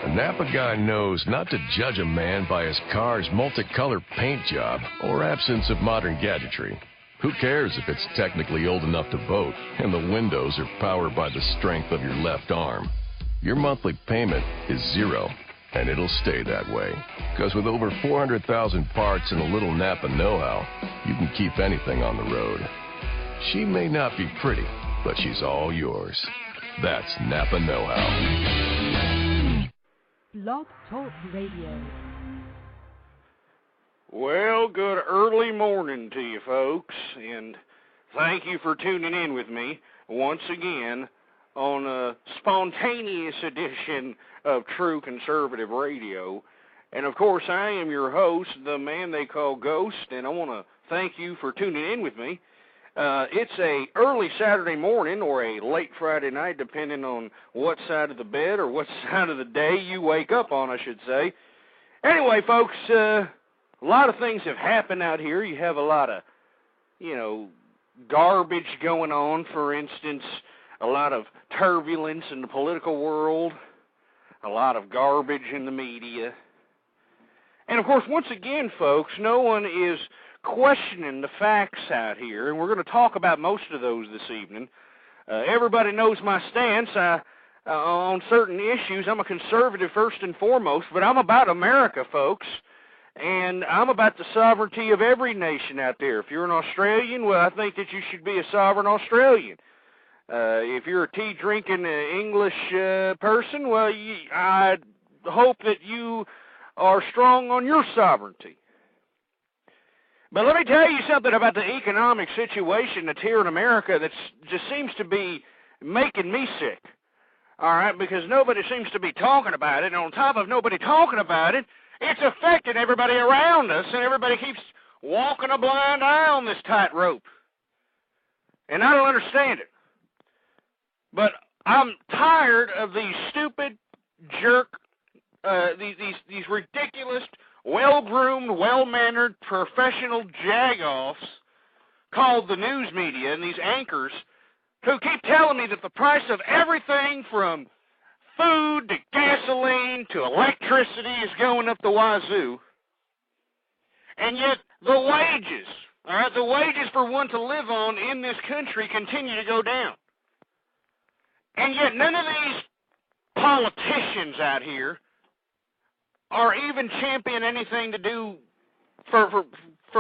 A Napa guy knows not to judge a man by his car's multicolored paint job or absence of modern gadgetry. Who cares if it's technically old enough to vote and the windows are powered by the strength of your left arm? Your monthly payment is zero, and it'll stay that way. Because with over 400,000 parts and a little Napa know-how, you can keep anything on the road. She may not be pretty, but she's all yours. That's Napa know-how. Blog Talk Radio. Well, good early morning to you folks, and thank you for tuning in with me once again on a spontaneous edition of True Conservative Radio. And of course, I am your host, the man they call Ghost, and I want to thank you for tuning in with me. It's a early Saturday morning or a late Friday night, depending on what side of the bed or what side of the day you wake up on, I should say. Anyway, folks, a lot of things have happened out here. You have a lot of, garbage going on. For instance, a lot of turbulence in the political world, a lot of garbage in the media. And, of course, once again, folks, no one is questioning the facts out here, and we're going to talk about most of those this evening. Everybody knows my stance on certain issues. I'm a conservative first and foremost, but I'm about America, folks. And I'm about the sovereignty of every nation out there. If you're an Australian, well, I think that you should be a sovereign Australian. If you're a tea-drinking English person, well, I hope that you are strong on your sovereignty. But let me tell you something about the economic situation that's here in America that just seems to be making me sick. All right, because nobody seems to be talking about it, and on top of nobody talking about it, it's affecting everybody around us, and everybody keeps walking a blind eye on this tightrope. And I don't understand it. But I'm tired of these stupid jerk, these ridiculous, well-groomed, well-mannered, professional jagoffs called the news media and these anchors who keep telling me that the price of everything from food to gasoline to electricity is going up the wazoo. And yet the wages, the wages for one to live on in this country continue to go down. And yet none of these politicians out here are even championing anything to do for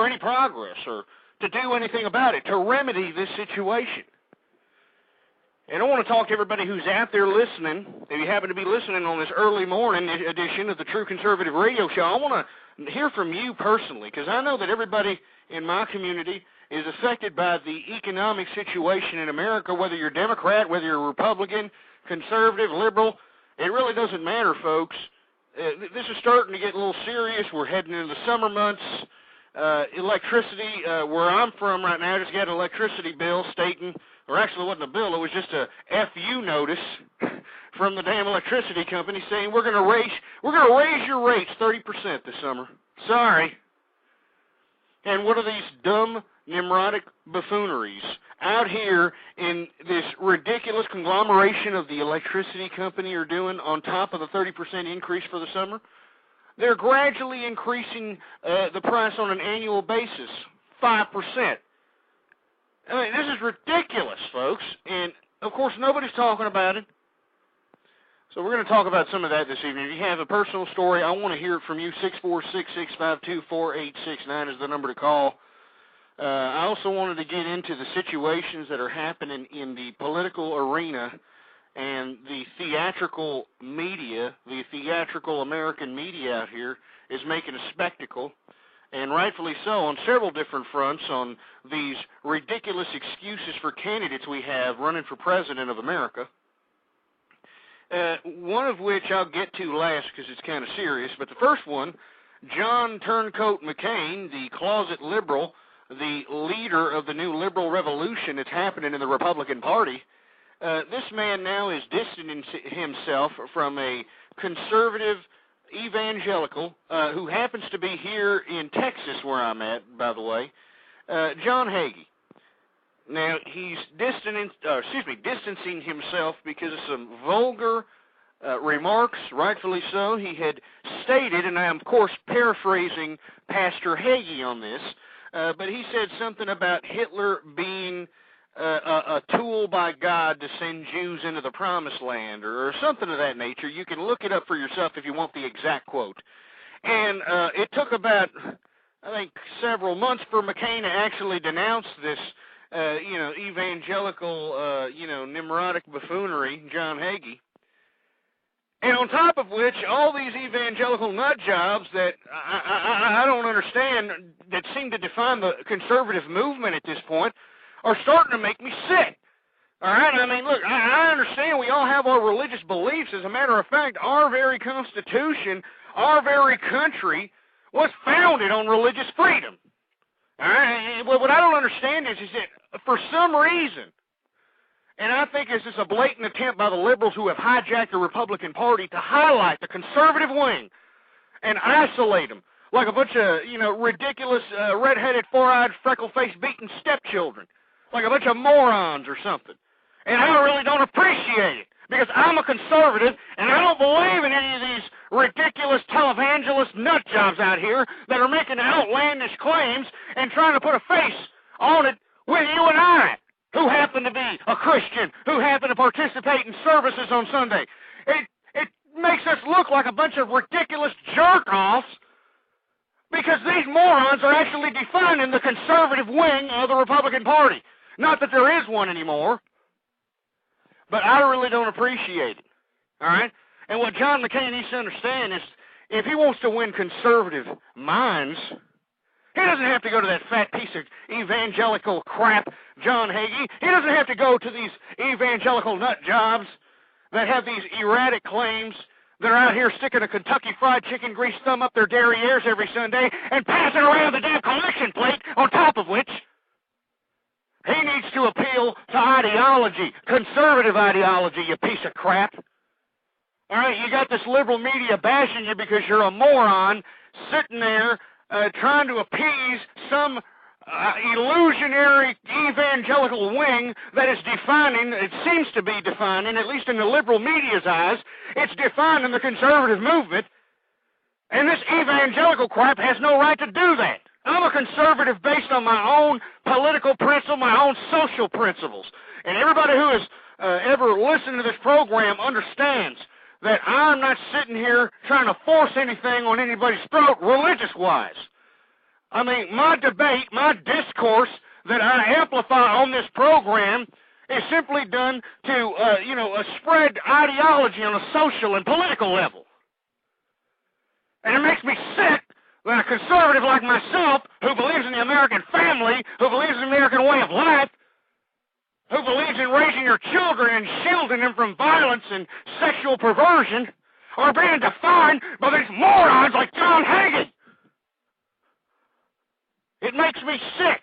any progress or to do anything about it, to remedy this situation. And I want to talk to everybody who's out there listening. If you happen to be listening on this early morning edition of the True Conservative Radio Show, I want to hear from you personally, because I know that everybody in my community is affected by the economic situation in America, whether you're Democrat, whether you're Republican, conservative, liberal. It really doesn't matter, folks. This is starting to get a little serious. We're heading into the summer months. Electricity, where I'm from right now, I just got an electricity bill stating, or actually it wasn't a bill, it was just a FU notice from the damn electricity company saying we're going to raise your rates 30% this summer. Sorry. And what are these dumb, Nimrodic buffooneries out here in this ridiculous conglomeration of the electricity company are doing on top of the 30% increase for the summer? They're gradually increasing the price on an annual basis, 5%. I mean, this is ridiculous, folks, and, of course, nobody's talking about it. So we're going to talk about some of that this evening. If you have a personal story, I want to hear it from you. 646-652-4869 is the number to call. I also wanted to get into the situations that are happening in the political arena and the theatrical media, the theatrical American media out here is making a spectacle, and rightfully so, on several different fronts on these ridiculous excuses for candidates we have running for president of America. One of which I'll get to last because it's kind of serious, but the first one, John Turncoat McCain, the closet liberal, the leader of the new liberal revolution that's happening in the Republican Party, this man now is distancing himself from a conservative evangelical who happens to be here in Texas where I'm at, by the way, John Hagee. Now, he's distancing himself because of some vulgar, remarks, rightfully so. He had stated, and I am, of course, paraphrasing Pastor Hagee on this, but he said something about Hitler being a tool by God to send Jews into the Promised Land, or something of that nature. You can look it up for yourself if you want the exact quote. And it took about, I think, several months for McCain to actually denounce this, evangelical, Nimrodic buffoonery, John Hagee. And on top of which, all these evangelical nut jobs that I don't understand, that seem to define the conservative movement at this point, are starting to make me sick. All right? I mean, look, I understand we all have our religious beliefs. As a matter of fact, our very Constitution, our very country, was founded on religious freedom. All right? What I don't understand is that for some reason, and I think this is a blatant attempt by the liberals who have hijacked the Republican Party to highlight the conservative wing and isolate them like a bunch of, ridiculous, red-headed, four-eyed, freckle-faced, beaten stepchildren, like a bunch of morons or something. And I really don't appreciate it, because I'm a conservative, and I don't believe in any of these ridiculous televangelist nut jobs out here that are making outlandish claims and trying to put a face on it with you and I, who happen to be a Christian, who happen to participate in services on Sunday. It makes us look like a bunch of ridiculous jerk-offs, because these morons are actually defining the conservative wing of the Republican Party. Not that there is one anymore, but I really don't appreciate it. All right? And what John McCain needs to understand is, if he wants to win conservative minds, he doesn't have to go to that fat piece of evangelical crap, John Hagee. He doesn't have to go to these evangelical nut jobs that have these erratic claims that are out here sticking a Kentucky Fried Chicken grease thumb up their derrieres every Sunday and passing around the damn collection plate, on top of which he needs to appeal to ideology, conservative ideology, you piece of crap. All right, you got this liberal media bashing you because you're a moron sitting there trying to appease some illusionary evangelical wing that is defining, it seems to be defining, at least in the liberal media's eyes, it's defining the conservative movement, and this evangelical crap has no right to do that. I'm a conservative based on my own political principle, my own social principles, and everybody who has ever listened to this program understands that I'm not sitting here trying to force anything on anybody's throat religious-wise. I mean, my debate, my discourse that I amplify on this program is simply done to, spread ideology on a social and political level. And it makes me sick that a conservative like myself, who believes in the American family, who believes in the American way of life, who believes in raising your children and shielding them from violence and sexual perversion, are being defined by these morons like John Hagee. It makes me sick.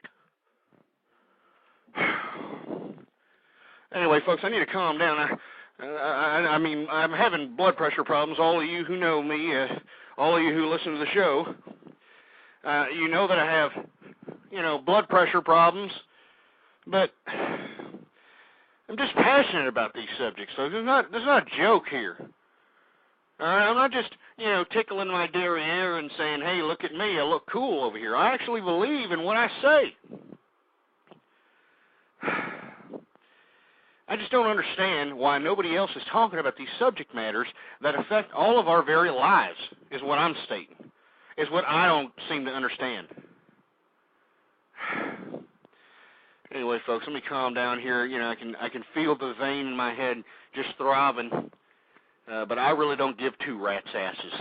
Anyway, folks, I need to calm down. I mean, I'm having blood pressure problems. All of you who know me, all of you who listen to the show, you know that I have, blood pressure problems. But I'm just passionate about these subjects. So there's not a joke here. All right, I'm not just, tickling my derriere and saying, hey, look at me, I look cool over here. I actually believe in what I say. I just don't understand why nobody else is talking about these subject matters that affect all of our very lives, is what I'm stating, is what I don't seem to understand. Anyway, folks, let me calm down here. I can feel the vein in my head just throbbing, but I really don't give two rats' asses.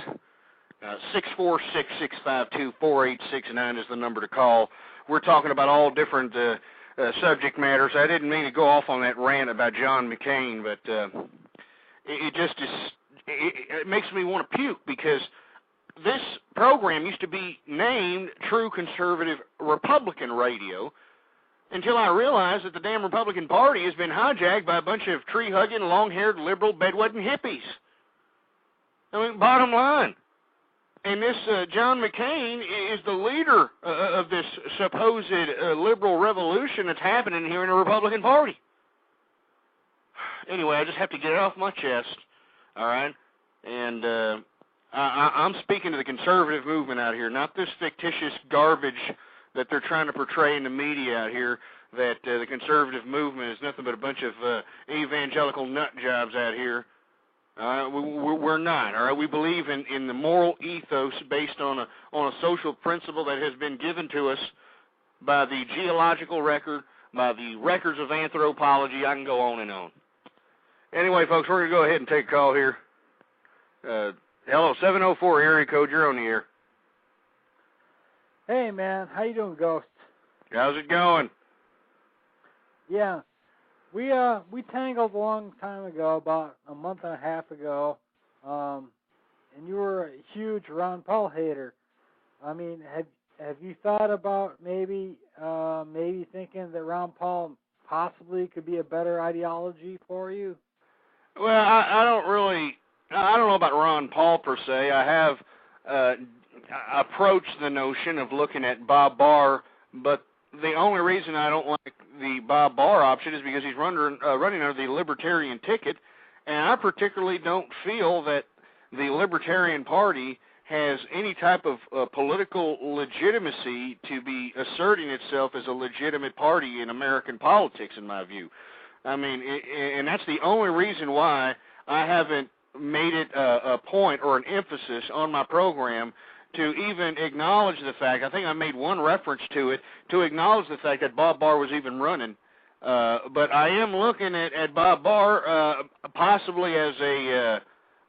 646-652-4869 is the number to call. We're talking about all different subject matters. I didn't mean to go off on that rant about John McCain, but it just is. It makes me want to puke, because this program used to be named True Conservative Republican Radio, until I realized that the damn Republican Party has been hijacked by a bunch of tree-hugging, long-haired, liberal, bedwetting hippies. I mean, bottom line. And this John McCain is the leader of this supposed liberal revolution that's happening here in the Republican Party. Anyway, I just have to get it off my chest. all right? And I'm speaking to the conservative movement out here, not this fictitious garbage that they're trying to portray in the media out here, that the conservative movement is nothing but a bunch of evangelical nut jobs out here. We're not, all right? We believe in the moral ethos based on a social principle that has been given to us by the geological record, by the records of anthropology. I can go on and on. Anyway, folks, we're going to go ahead and take a call here. Hello, 704 area code, you're on the air. Hey, man, how you doing, Ghost? How's it going? Yeah, we tangled a long time ago, about a month and a half ago, and you were a huge Ron Paul hater. I mean, have you thought about maybe thinking that Ron Paul possibly could be a better ideology for you? Well, I don't know about Ron Paul per se. I have approached the notion of looking at Bob Barr, but the only reason I don't like the Bob Barr option is because he's running under the Libertarian ticket, and I particularly don't feel that the Libertarian Party has any type of political legitimacy to be asserting itself as a legitimate party in American politics, in my view. I mean, and that's the only reason why I haven't made it a point or an emphasis on my program to even acknowledge the fact. I think I made one reference to it, to acknowledge the fact that Bob Barr was even running. But I am looking at Bob Barr possibly as a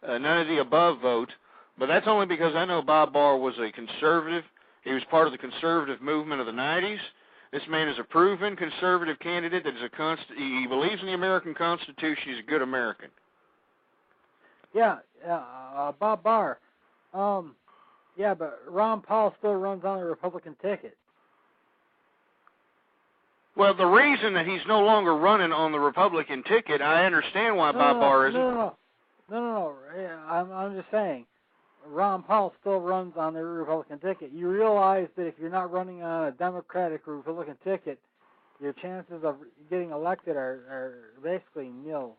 none of the above vote, but that's only because I know Bob Barr was a conservative. He was part of the conservative movement of the 90s. This man is a proven conservative candidate that is he believes in the American Constitution. He's a good American. Yeah, Bob Barr. Yeah, but Ron Paul still runs on the Republican ticket. Well, the reason that he's no longer running on the Republican ticket, I understand why Bob Barr isn't. No. Yeah, I'm just saying, Ron Paul still runs on the Republican ticket. You realize that if you're not running on a Democratic or Republican ticket, your chances of getting elected are basically nil.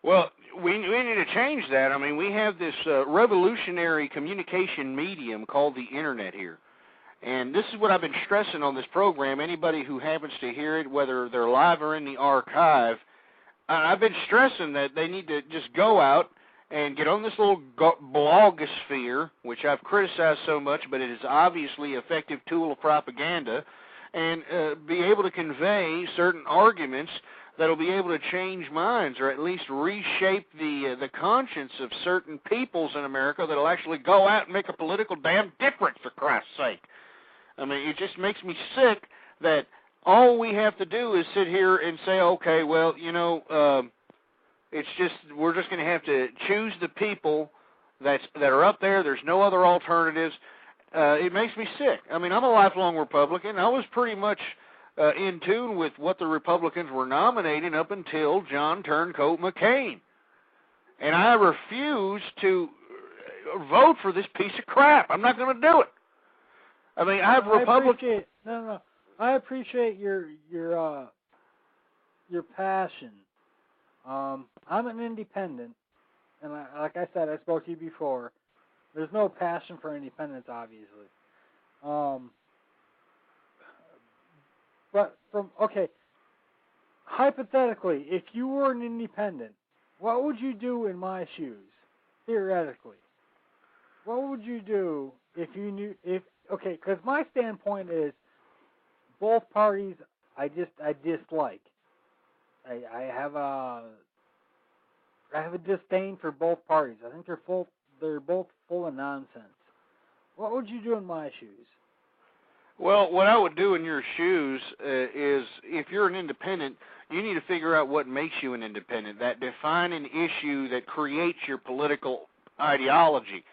Well, we need to change that. I mean, we have this revolutionary communication medium called the Internet here. And this is what I've been stressing on this program. Anybody who happens to hear it, whether they're live or in the archive, I've been stressing that they need to just go out and get on this little blogosphere, which I've criticized so much, but it is obviously an effective tool of propaganda, and be able to convey certain arguments that will be able to change minds or at least reshape the conscience of certain peoples in America that will actually go out and make a political damn difference, for Christ's sake. I mean, it just makes me sick that all we have to do is sit here and say, okay, well, you know, it's just we're just going to have to choose the people that are up there. There's no other alternatives. It makes me sick. I mean, I'm a lifelong Republican. I was pretty much in tune with what the Republicans were nominating up until John Turncoat McCain. And I refuse to vote for this piece of crap. I'm not going to do it. I mean, I have Republicans. I appreciate your passion. I'm an independent, and like I said, I spoke to you before. There's no passion for independence, obviously. But hypothetically, if you were an independent, what would you do in my shoes? Theoretically, what would you do if you knew? Because my standpoint is both parties I dislike. I have a disdain for both parties. I think they're both full of nonsense. What would you do in my shoes? Well, what I would do in your shoes is, if you're an independent, you need to figure out what makes you an independent, that defining issue that creates your political ideology.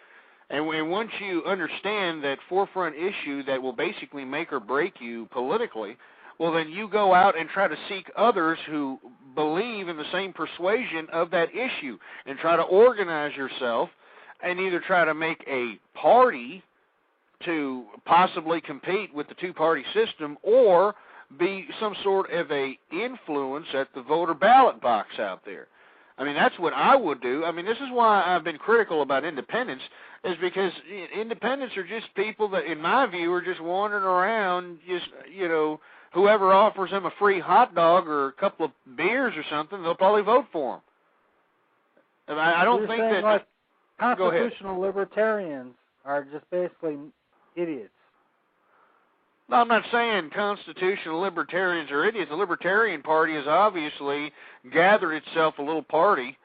And once you understand that forefront issue that will basically make or break you politically, well, then you go out and try to seek others who believe in the same persuasion of that issue and try to organize yourself and either try to make a party to possibly compete with the two-party system or be some sort of a influence at the voter ballot box out there. I mean, that's what I would do. I mean, this is why I've been critical about independents, is because independents are just people that, in my view, are just wandering around, just, you know, whoever offers them a free hot dog or a couple of beers or something, they'll probably vote for them. I don't think that... Like constitutional libertarians are just basically idiots. No, I'm not saying constitutional libertarians are idiots. The Libertarian Party has obviously gathered itself a little party,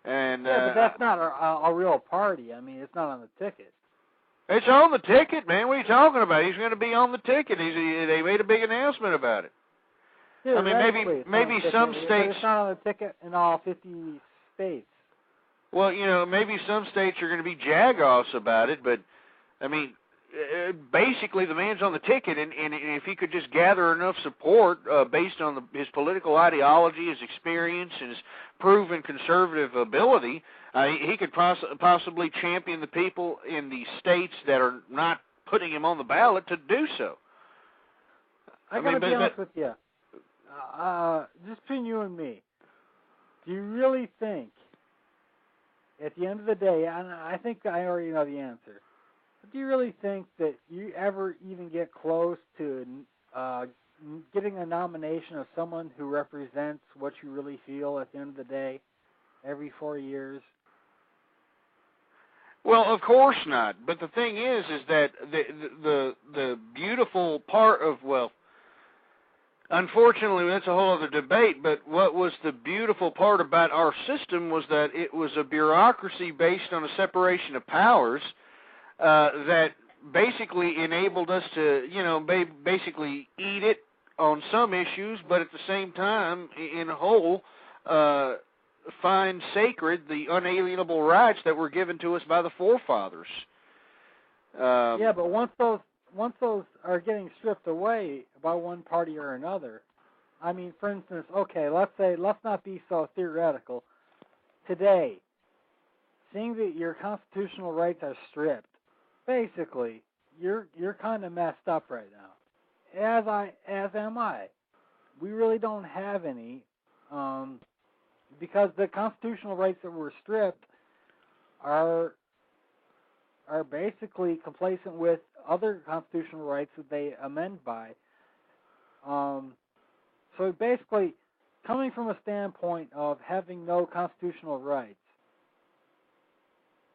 and yeah, but that's not a real party. I mean, it's not on the ticket. It's on the ticket, man. What are you talking about? He's going to be on the ticket. They made a big announcement about it. Yeah, I mean, maybe some states. But it's not on the ticket in all 50 states. Well, you know, maybe some states are going to be jagoffs about it, but I mean. Basically, the man's on the ticket, and if he could just gather enough support based on his political ideology, his experience, and his proven conservative ability, he could possibly champion the people in the states that are not putting him on the ballot to do so. I gotta be honest with you. Just between you and me, do you really think, at the end of the day, and I think I already know the answer, do you really think that you ever even get close to getting a nomination of someone who represents what you really feel at the end of the day every 4 years? Well, of course not. But the thing is that the beautiful part of, well, unfortunately, that's a whole other debate, but what was the beautiful part about our system was that it was a bureaucracy based on a separation of powers that basically enabled us to, you know, basically eat it on some issues, but at the same time, in whole, find sacred the unalienable rights that were given to us by the forefathers. Yeah, but once those are getting stripped away by one party or another, I mean, for instance, okay, let's not be so theoretical. Today, seeing that your constitutional rights are stripped, basically, you're kind of messed up right now. As am I. We really don't have any, because the constitutional rights that were stripped are basically complacent with other constitutional rights that they amend by. So basically, coming from a standpoint of having no constitutional rights,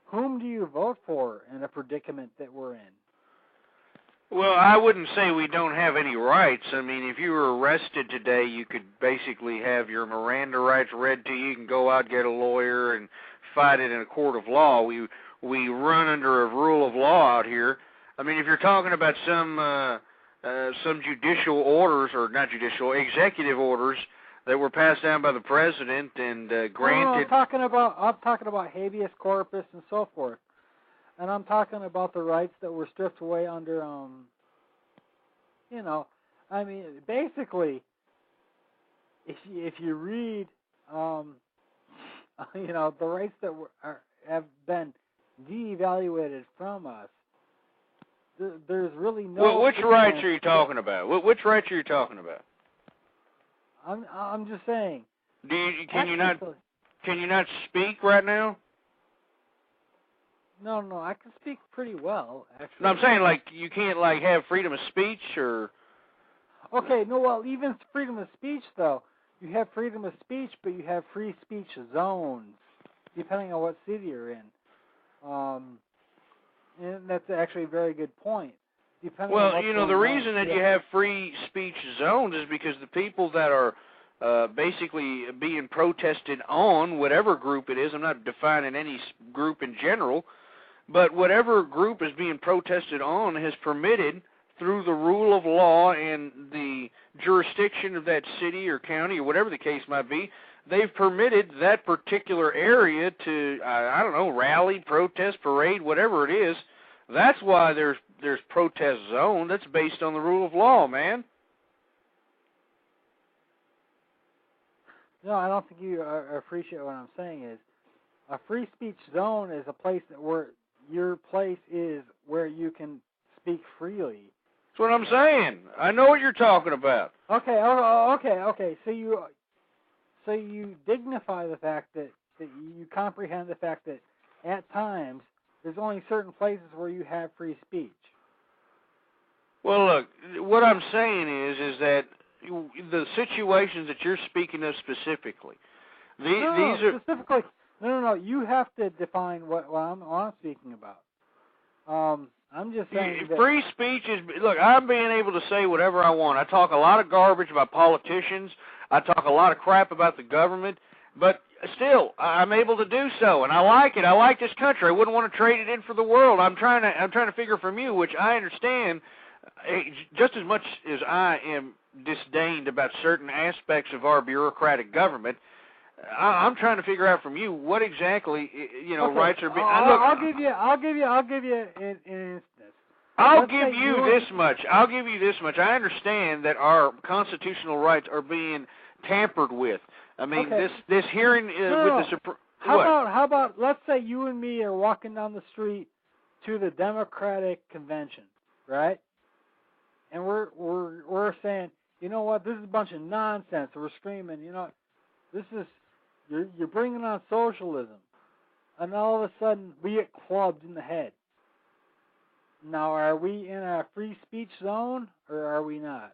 whom do you vote for in a predicament that we're in? Well, I wouldn't say we don't have any rights. I mean, if you were arrested today, you could basically have your Miranda rights read to you. You can go out, get a lawyer, and fight it in a court of law. We run under a rule of law out here. I mean, if you're talking about some judicial orders, or not judicial, executive orders that were passed down by the president and granted. No, I'm talking about habeas corpus and so forth, and I'm talking about the rights that were stripped away under, you know, I mean, basically, if you read, you know, the rights that have been de-evaluated from us, there's really no. Well, which rights are you talking about? Which rights are you talking about? I'm just saying. Can you not speak right now? No, I can speak pretty well, actually. No, I'm saying, like, you can't, like, have freedom of speech, or... Okay, no, well, even freedom of speech, though, you have freedom of speech, but you have free speech zones, depending on what city you're in. And that's actually a very good point. Well, you know, the reason that you have free speech zones is because the people that are basically being protested on, whatever group it is, I'm not defining any group in general, but whatever group is being protested on has permitted, through the rule of law and the jurisdiction of that city or county or whatever the case might be, they've permitted that particular area to, I don't know, rally, protest, parade, whatever it is. That's why there's protest zone. That's based on the rule of law, man. No, I don't think you appreciate what I'm saying. Is a free speech zone is a place where your place is where you can speak freely. That's what I'm saying. I know what you're talking about. Okay. So you dignify the fact that that you comprehend the fact that at times there's only certain places where you have free speech. Well, look, what I'm saying is that the situations that you're speaking of specifically, these are specifically. No. You have to define what I'm speaking about. I'm just saying that free speech is. Look, I'm being able to say whatever I want. I talk a lot of garbage about politicians. I talk a lot of crap about the government, but still, I'm able to do so, and I like it. I like this country. I wouldn't want to trade it in for the world. I'm trying to figure from you, which I understand just as much as I am disdained about certain aspects of our bureaucratic government. I'm trying to figure out from you what exactly rights are being. I'll give you an instance. I'll give you this much. I understand that our constitutional rights are being tampered with. I mean, this hearing with the Supreme. How about let's say you and me are walking down the street to the Democratic convention, right? And we're saying, you know what, this is a bunch of nonsense. We're screaming, this is you're bringing on socialism, and all of a sudden we get clubbed in the head. Now, are we in a free speech zone or are we not?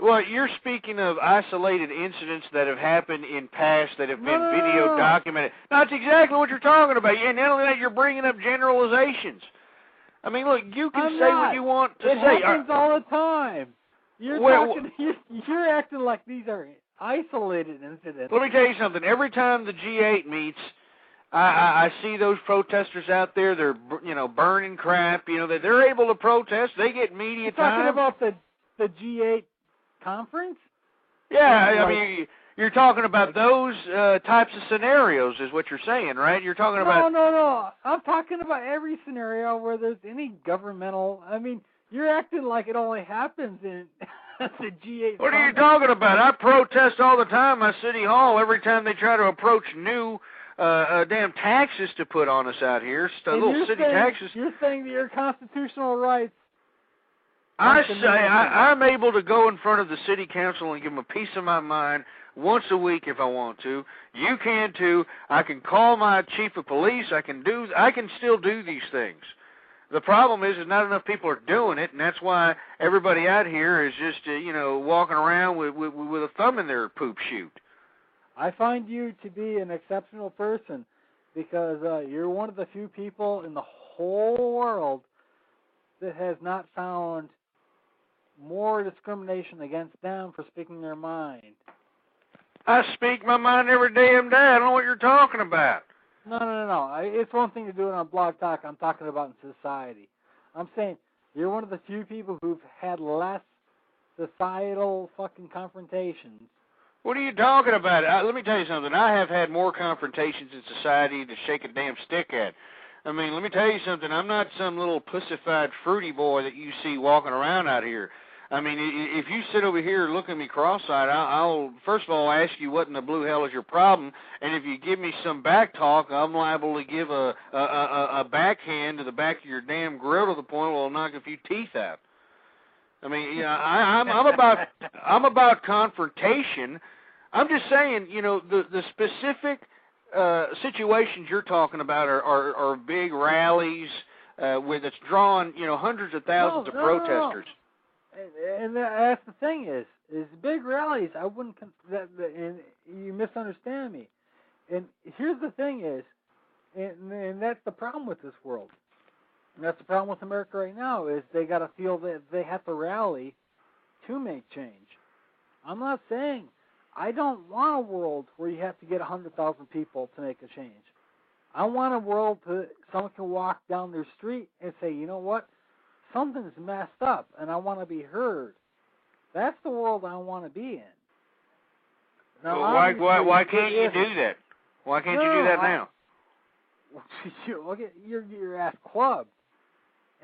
Well, you're speaking of isolated incidents that have happened in past that have been video documented. That's exactly what you're talking about. And not only that, you're bringing up generalizations. I mean, look, you can say what you want to say. It happens all the time. You're acting like these are isolated incidents. Let me tell you something. Every time the G8 meets, I see those protesters out there. They're burning crap. They're able to protest. They get media time. You're talking about the G8 conference? Yeah, I mean, you're talking about those types of scenarios, is what you're saying, right? You're talking about. No. I'm talking about every scenario where there's any governmental. I mean, you're acting like it only happens in the G8. What are you talking about? I protest all the time at City Hall every time they try to approach new damn taxes to put on us out here. Little city taxes. You're saying that your constitutional rights. I say I'm able to go in front of the city council and give them a piece of my mind once a week if I want to. You can too. I can call my chief of police. I can still do these things. The problem is not enough people are doing it, and that's why everybody out here is just walking around with a thumb in their poop chute. I find you to be an exceptional person because you're one of the few people in the whole world that has not found more discrimination against them for speaking their mind. I speak my mind every damn day. I don't know what you're talking about. No. It's one thing to do it on Blog Talk. I'm talking about in society. I'm saying you're one of the few people who've had less societal fucking confrontations. What are you talking about? Let me tell you something. I have had more confrontations in society to shake a damn stick at. I mean, let me tell you something. I'm not some little pussified fruity boy that you see walking around out here. I mean, if you sit over here looking at me cross-eyed, I'll first of all ask you what in the blue hell is your problem, and if you give me some back talk, I'm liable to give a backhand to the back of your damn grill to the point where I'll knock a few teeth out. I mean, I'm about confrontation. I'm just saying, the specific situations you're talking about are big rallies where it's drawn, hundreds of thousands of protesters. And that's the thing is big rallies. I wouldn't. And you misunderstand me. And here's the thing is, and that's the problem with this world. And that's the problem with America right now is they got to feel that they have to rally to make change. I'm not saying I don't want a world where you have to get 100,000 people to make a change. I want a world that someone can walk down their street and say, you know what? Something's messed up, and I want to be heard. That's the world I want to be in. Now, why can't you do that? Why can't you do that now? Look at your ass club.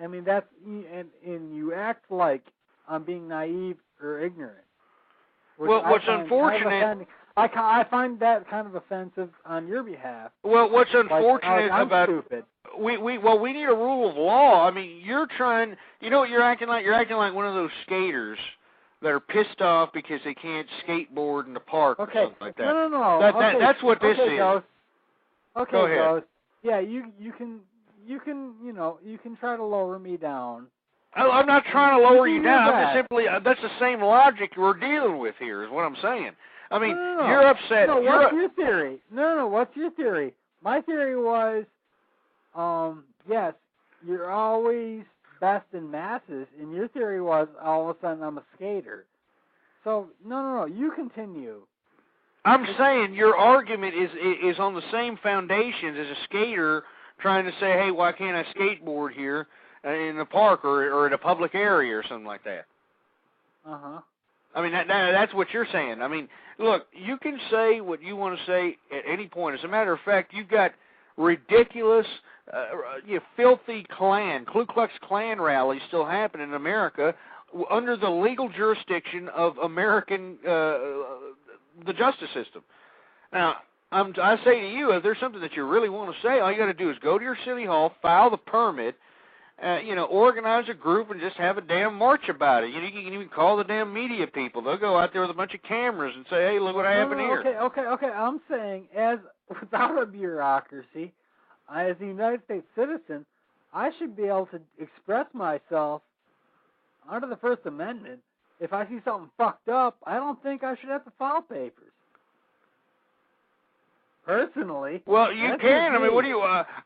I mean, that's and you act like I'm being naive or ignorant. Well, what's unfortunate... I find that kind of offensive on your behalf. Well, what's unfortunate about... stupid. We need a rule of law. I mean, you're trying... You know what you're acting like? You're acting like one of those skaters that are pissed off because they can't skateboard in the park or something like that. No. That's what this is. Ghost. Okay, Go ahead. Ghost. Yeah, you can try to lower me down. I'm not trying to lower you down. I'm just that. simply that's the same logic we're dealing with here. Is what I'm saying. I mean, No. you're upset. No, what's your theory? No, what's your theory? My theory was, yes, you're always best in masses, and your theory was all of a sudden I'm a skater. So no, you continue. I'm saying your argument is on the same foundations as a skater trying to say, hey, why can't I skateboard here in the park or in a public area or something like that? Uh-huh. I mean, that's what you're saying. I mean, look, you can say what you want to say at any point. As a matter of fact, you've got ridiculous, filthy Ku Klux Klan rallies still happening in America under the legal jurisdiction of American, the justice system. Now, I say to you, if there's something that you really want to say, all you got to do is go to your city hall, file the permit, organize a group and just have a damn march about it. You can even call the damn media people. They'll go out there with a bunch of cameras and say, hey, look what happened here. Okay. I'm saying, without a bureaucracy, as a United States citizen, I should be able to express myself under the First Amendment. If I see something fucked up, I don't think I should have to file papers. Personally. Well, you can.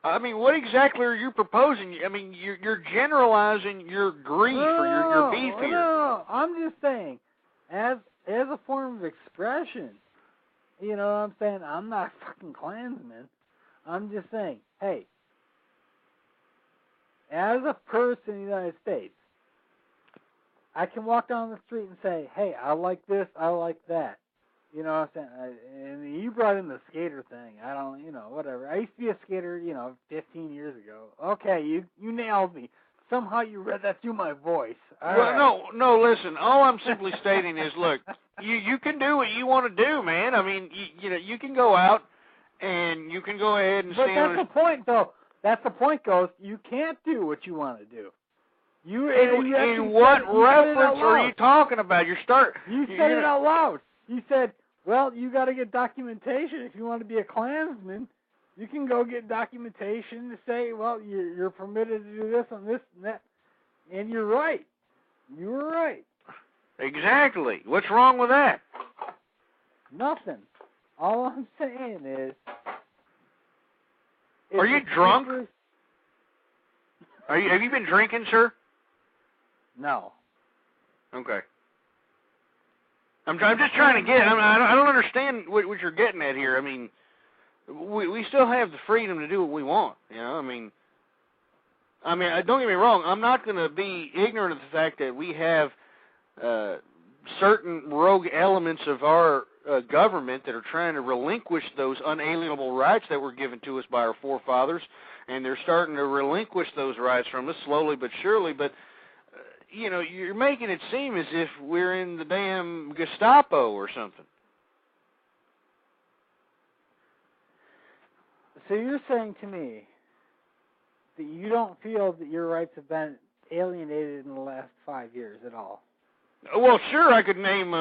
I mean, what exactly are you proposing? I mean, you're generalizing your grief or your beef here. No, I'm just saying, as a form of expression, you know what I'm saying? I'm not a fucking Klansman. I'm just saying, hey, as a person in the United States, I can walk down the street and say, hey, I like this, I like that. You know what I'm saying? And you brought in the skater thing. I don't, whatever. I used to be a skater, 15 years ago. Okay, you nailed me. Somehow you read that through my voice. No, listen. All I'm simply stating is, look, you can do what you want to do, man. I mean, you can go out and you can go ahead and But stand that's the point, though. That's the point, Ghost. You can't do what you want to do. In what reference are you talking about? You said it out loud. You said, well, you got to get documentation if you want to be a Klansman. You can go get documentation to say, well, you're permitted to do this and this and that. And you're right. You were right. Exactly. What's wrong with that? Nothing. All I'm saying is... Are you drunk? Have you been drinking, sir? No. Okay. I'm just trying to get. I don't understand what you're getting at here. I mean, we still have the freedom to do what we want. I mean, don't get me wrong. I'm not going to be ignorant of the fact that we have certain rogue elements of our government that are trying to relinquish those unalienable rights that were given to us by our forefathers, and they're starting to relinquish those rights from us slowly but surely. But you're making it seem as if we're in the damn Gestapo or something. So you're saying to me that you don't feel that your rights have been alienated in the last 5 years at all? Well, sure, I could name,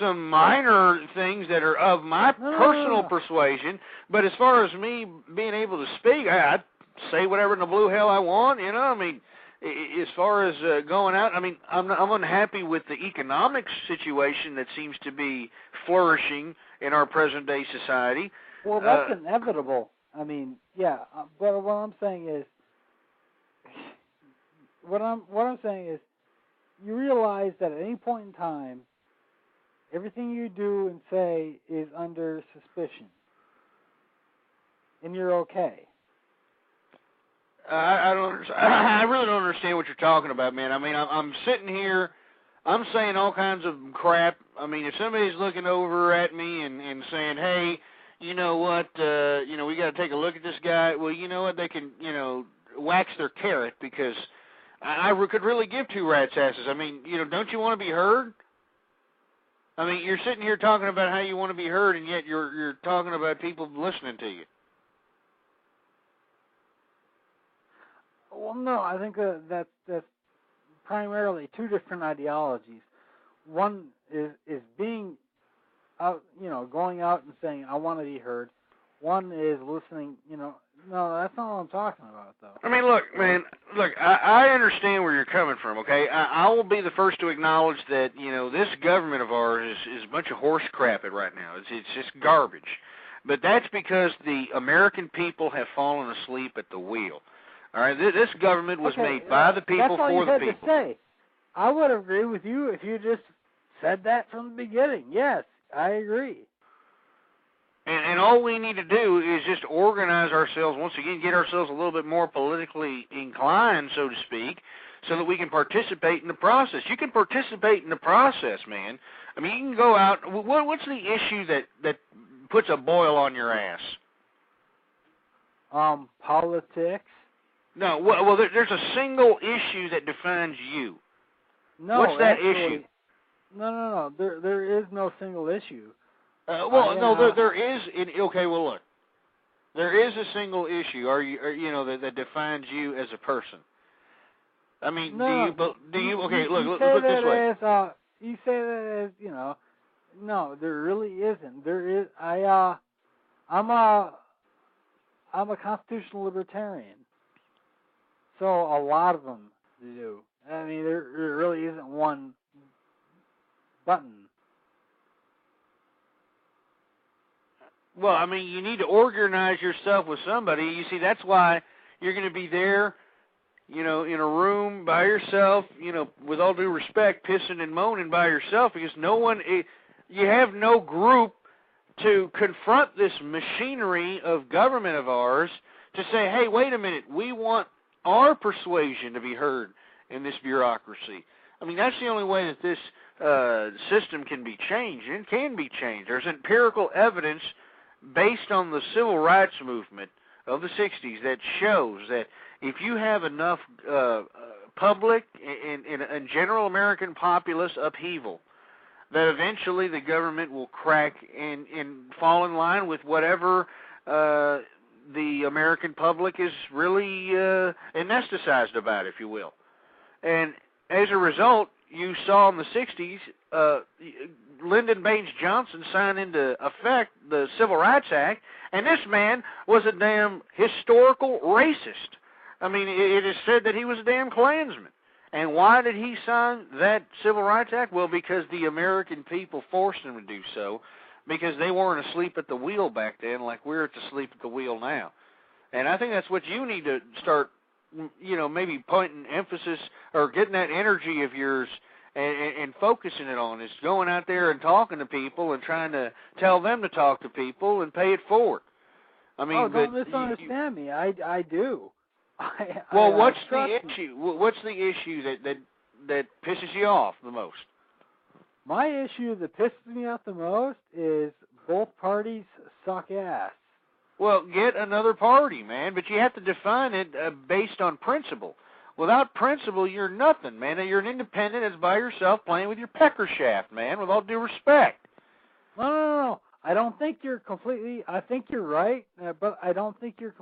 some minor things that are of my personal persuasion, but as far as me being able to speak, I'd say whatever in the blue hell I want, I mean, as far as going out, I mean, I'm unhappy with the economic situation that seems to be flourishing in our present-day society. Well, that's inevitable. I mean, yeah, but what I'm saying is, you realize that at any point in time, everything you do and say is under suspicion, and you're okay. I don't understand. I really don't understand what you're talking about, man. I mean, I'm sitting here, I'm saying all kinds of crap. I mean, if somebody's looking over at me and saying, hey, you know what, we got to take a look at this guy, well, you know what, they can, wax their carrot, because I could really give two rats' asses. I mean, don't you want to be heard? I mean, you're sitting here talking about how you want to be heard, and yet you're talking about people listening to you. Well, no, I think that's primarily two different ideologies. One is being out, going out and saying, I want to be heard. One is listening, no, that's not what I'm talking about, though. I mean, look, man, I understand where you're coming from, okay? I will be the first to acknowledge that, this government of ours is a bunch of horse crap right now. It's just garbage. But that's because the American people have fallen asleep at the wheel. All right, this government was made by the people for the people. That's all you had to say. I would agree with you if you just said that from the beginning. Yes, I agree. And all we need to do is just organize ourselves, once again, get ourselves a little bit more politically inclined, so to speak, so that we can participate in the process. You can participate in the process, man. I mean, you can go out. What's the issue that puts a boil on your ass? Politics. No, well, there's a single issue that defines you. No, what's that actually, issue? No. There is no single issue. There is. Okay, well, look. There is a single issue. That defines you as a person. I mean, no, do you? Okay, look it this way. You say that as no, there really isn't. There is. I'm a constitutional libertarian. So a lot of them do. I mean, there really isn't one button. Well, I mean, you need to organize yourself with somebody. You see, that's why you're going to be there, in a room by yourself, with all due respect, pissing and moaning by yourself, because you have no group to confront this machinery of government of ours to say, hey, wait a minute, we want our persuasion to be heard in this bureaucracy. I mean, that's the only way that this system can be changed, and it can be changed. There's empirical evidence based on the civil rights movement of the 60s that shows that if you have enough public and general American populace upheaval, that eventually the government will crack and fall in line with whatever the American public is really anesthetized about, if you will. And as a result, you saw in the 60s, Lyndon Baines Johnson signed into effect the Civil Rights Act, and this man was a damn historical racist. I mean, it is said that he was a damn Klansman. And why did he sign that Civil Rights Act? Well, because the American people forced him to do so, because they weren't asleep at the wheel back then like we're asleep at the wheel now. And I think that's what you need to start, maybe pointing emphasis or getting that energy of yours and focusing it on, is going out there and talking to people and trying to tell them to talk to people and pay it forward. I mean, don't misunderstand me. I do. What's the issue? What's the issue that pisses you off the most? My issue that pisses me off the most is both parties suck ass. Well, get another party, man, but you have to define it based on principle. Without principle, you're nothing, man. You're an independent that's by yourself playing with your pecker shaft, man, with all due respect. No. I don't think you're completely. I think you're right, but I don't think you're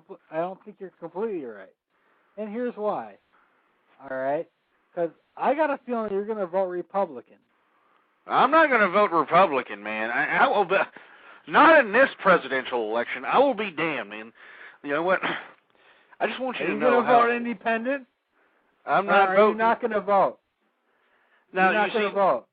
completely right. And here's why. All right, because I got a feeling you're going to vote Republican. I'm not going to vote Republican, man. I will be, not in this presidential election. I will be damned, man. You know what? I just want you to know. Are you going to vote independent? I'm not voting. Are you not going to vote? Now, you're not going to vote.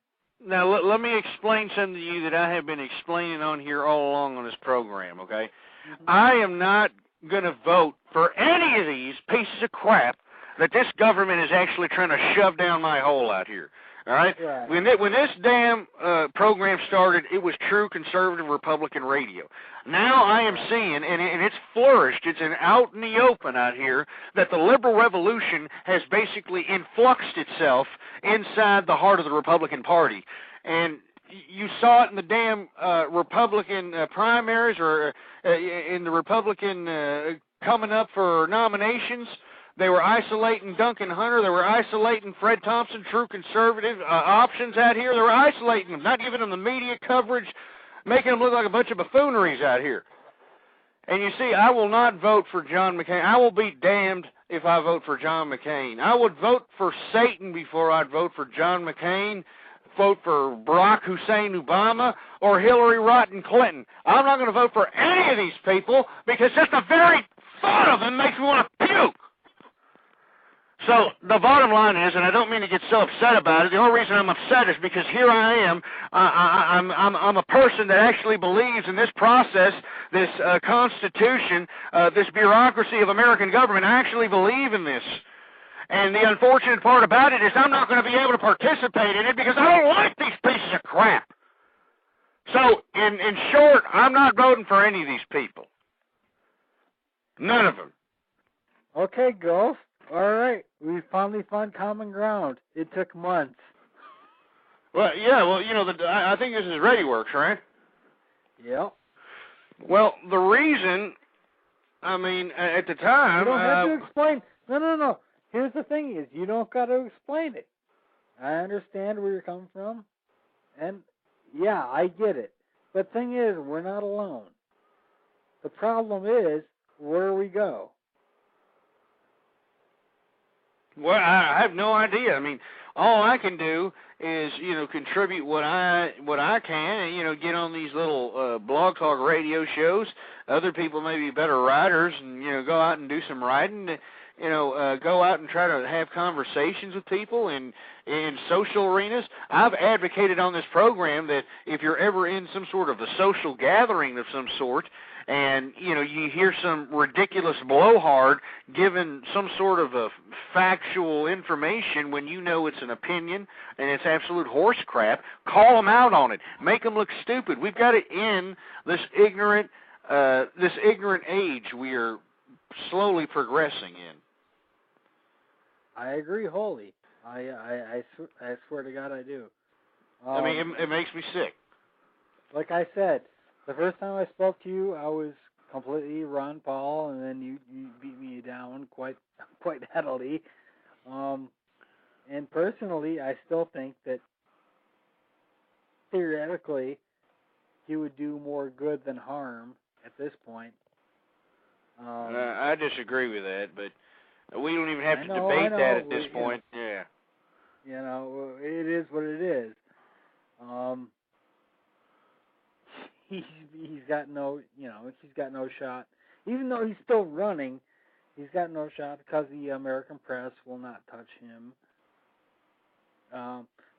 Now, let me explain something to you that I have been explaining on here all along on this program, okay? Mm-hmm. I am not going to vote for any of these pieces of crap that this government is actually trying to shove down my hole out here, all right? Right. When this damn program started, it was true conservative Republican radio. Now I am seeing, and it's flourished, it's out in the open out here, that the liberal revolution has basically influxed itself inside the heart of the Republican Party. And you saw it in the damn Republican primaries or in the Republican coming up for nominations. They were isolating Duncan Hunter. They were isolating Fred Thompson, true conservative options out here. They were isolating them, not giving them the media coverage, making them look like a bunch of buffooneries out here. And you see, I will not vote for John McCain. I will be damned if I vote for John McCain. I would vote for Satan before I'd vote for John McCain, vote for Barack Hussein Obama, or Hillary Rodham Clinton. I'm not going to vote for any of these people because just the very thought of them makes me want to puke. So the bottom line is, and I don't mean to get so upset about it, the only reason I'm upset is because here I am, I'm a person that actually believes in this process, this Constitution, this bureaucracy of American government. I actually believe in this. And the unfortunate part about it is I'm not going to be able to participate in it because I don't like these pieces of crap. So, in short, I'm not voting for any of these people. None of them. Okay, Ghost. All right. We finally found common ground. It took months. Well, yeah, well, you know, I think this is ReadyWorks, right? Yep. Well, the reason, I mean, at the time... You don't have to explain. No. Here's the thing is, you don't got to explain it. I understand where you're coming from. And, yeah, I get it. But the thing is, we're not alone. The problem is, where we go. Well, I have no idea. I mean, all I can do is, you know, contribute what I can, and, you know, get on these little blog talk radio shows. Other people may be better writers, and, you know, go out and do some writing. You know, go out and try to have conversations with people in social arenas. I've advocated on this program that if you're ever in some sort of a social gathering of some sort, and, you know, you hear some ridiculous blowhard giving some sort of a factual information when you know it's an opinion and it's absolute horse crap, call them out on it. Make them look stupid. We've got to end this ignorant age we are slowly progressing in. I agree wholly. I swear to God I do. I mean, it makes me sick. Like I said, the first time I spoke to you, I was completely Ron Paul, and then you beat me down quite heavily. And personally, I still think that theoretically he would do more good than harm at this point. I disagree with that, but we don't even have to debate that at this point. Yeah. You know, it is what it is. He's got no shot. Even though he's still running, he's got no shot because the American press will not touch him.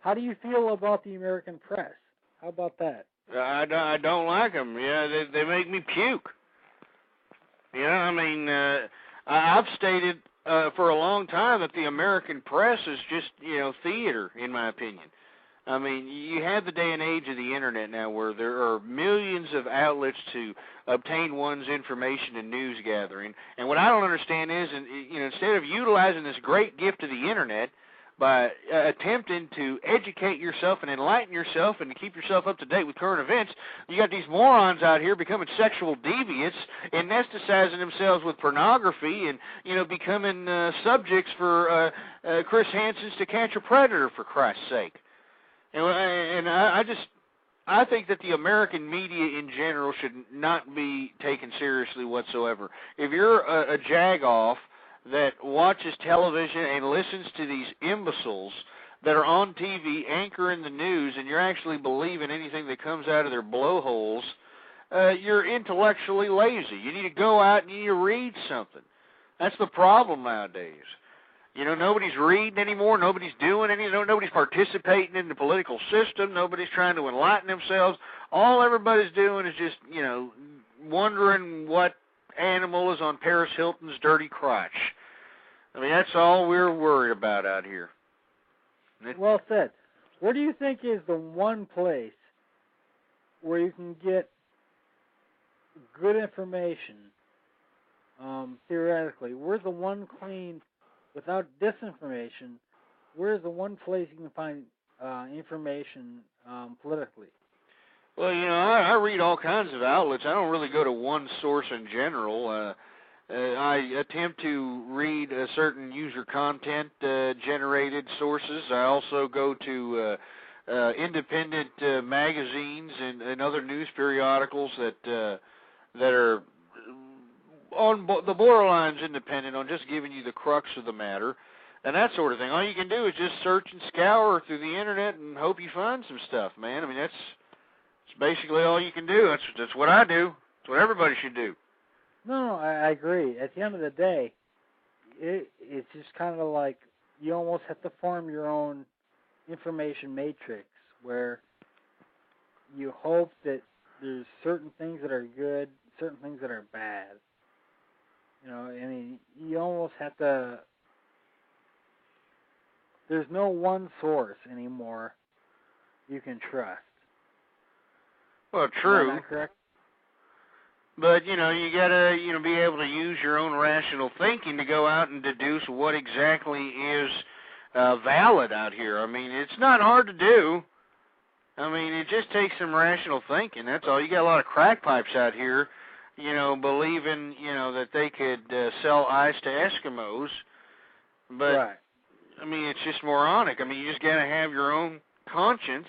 How do you feel about the American press? How about that? I don't like them. Yeah, they make me puke. You know, I mean, I've stated for a long time that the American press is just, you know, theater, in my opinion. I mean, you have the day and age of the Internet now where there are millions of outlets to obtain one's information and news gathering. And what I don't understand is, you know, instead of utilizing this great gift of the Internet by attempting to educate yourself and enlighten yourself and to keep yourself up to date with current events, you got these morons out here becoming sexual deviants, anesthetizing themselves with pornography and, you know, becoming subjects for Chris Hansen's To Catch a Predator, for Christ's sake. And I think that the American media in general should not be taken seriously whatsoever. If you're a jagoff that watches television and listens to these imbeciles that are on TV anchoring the news and you're actually believing anything that comes out of their blowholes, you're intellectually lazy. You need to go out and you need to read something. That's the problem nowadays. You know, nobody's reading anymore. Nobody's doing anything. Nobody's participating in the political system. Nobody's trying to enlighten themselves. All everybody's doing is just, you know, wondering what animal is on Paris Hilton's dirty crotch. I mean, that's all we're worried about out here. Well said. Where do you think is the one place where you can get good information, theoretically? Where's the one clean, without disinformation, where's the one place you can find information politically? Well, you know, I read all kinds of outlets. I don't really go to one source in general. I attempt to read certain user content generated sources. I also go to independent magazines and other news periodicals that are the borderline's independent on just giving you the crux of the matter and that sort of thing. All you can do is just search and scour through the internet and hope you find some stuff, man. I mean, that's basically all you can do. That's what I do. That's what everybody should do. No, I agree. At the end of the day, it's just kind of like you almost have to form your own information matrix where you hope that there's certain things that are good, certain things that are bad. You know, I mean, you almost have to... There's no one source anymore you can trust. Well, true. Is that correct? But, you know, you got to, you know, be able to use your own rational thinking to go out and deduce what exactly is valid out here. I mean, it's not hard to do. I mean, it just takes some rational thinking. That's all. You got a lot of crackpipes out here, you know, believing, you know, that they could sell ice to Eskimos. But, right. I mean, it's just moronic. I mean, you just got to have your own conscience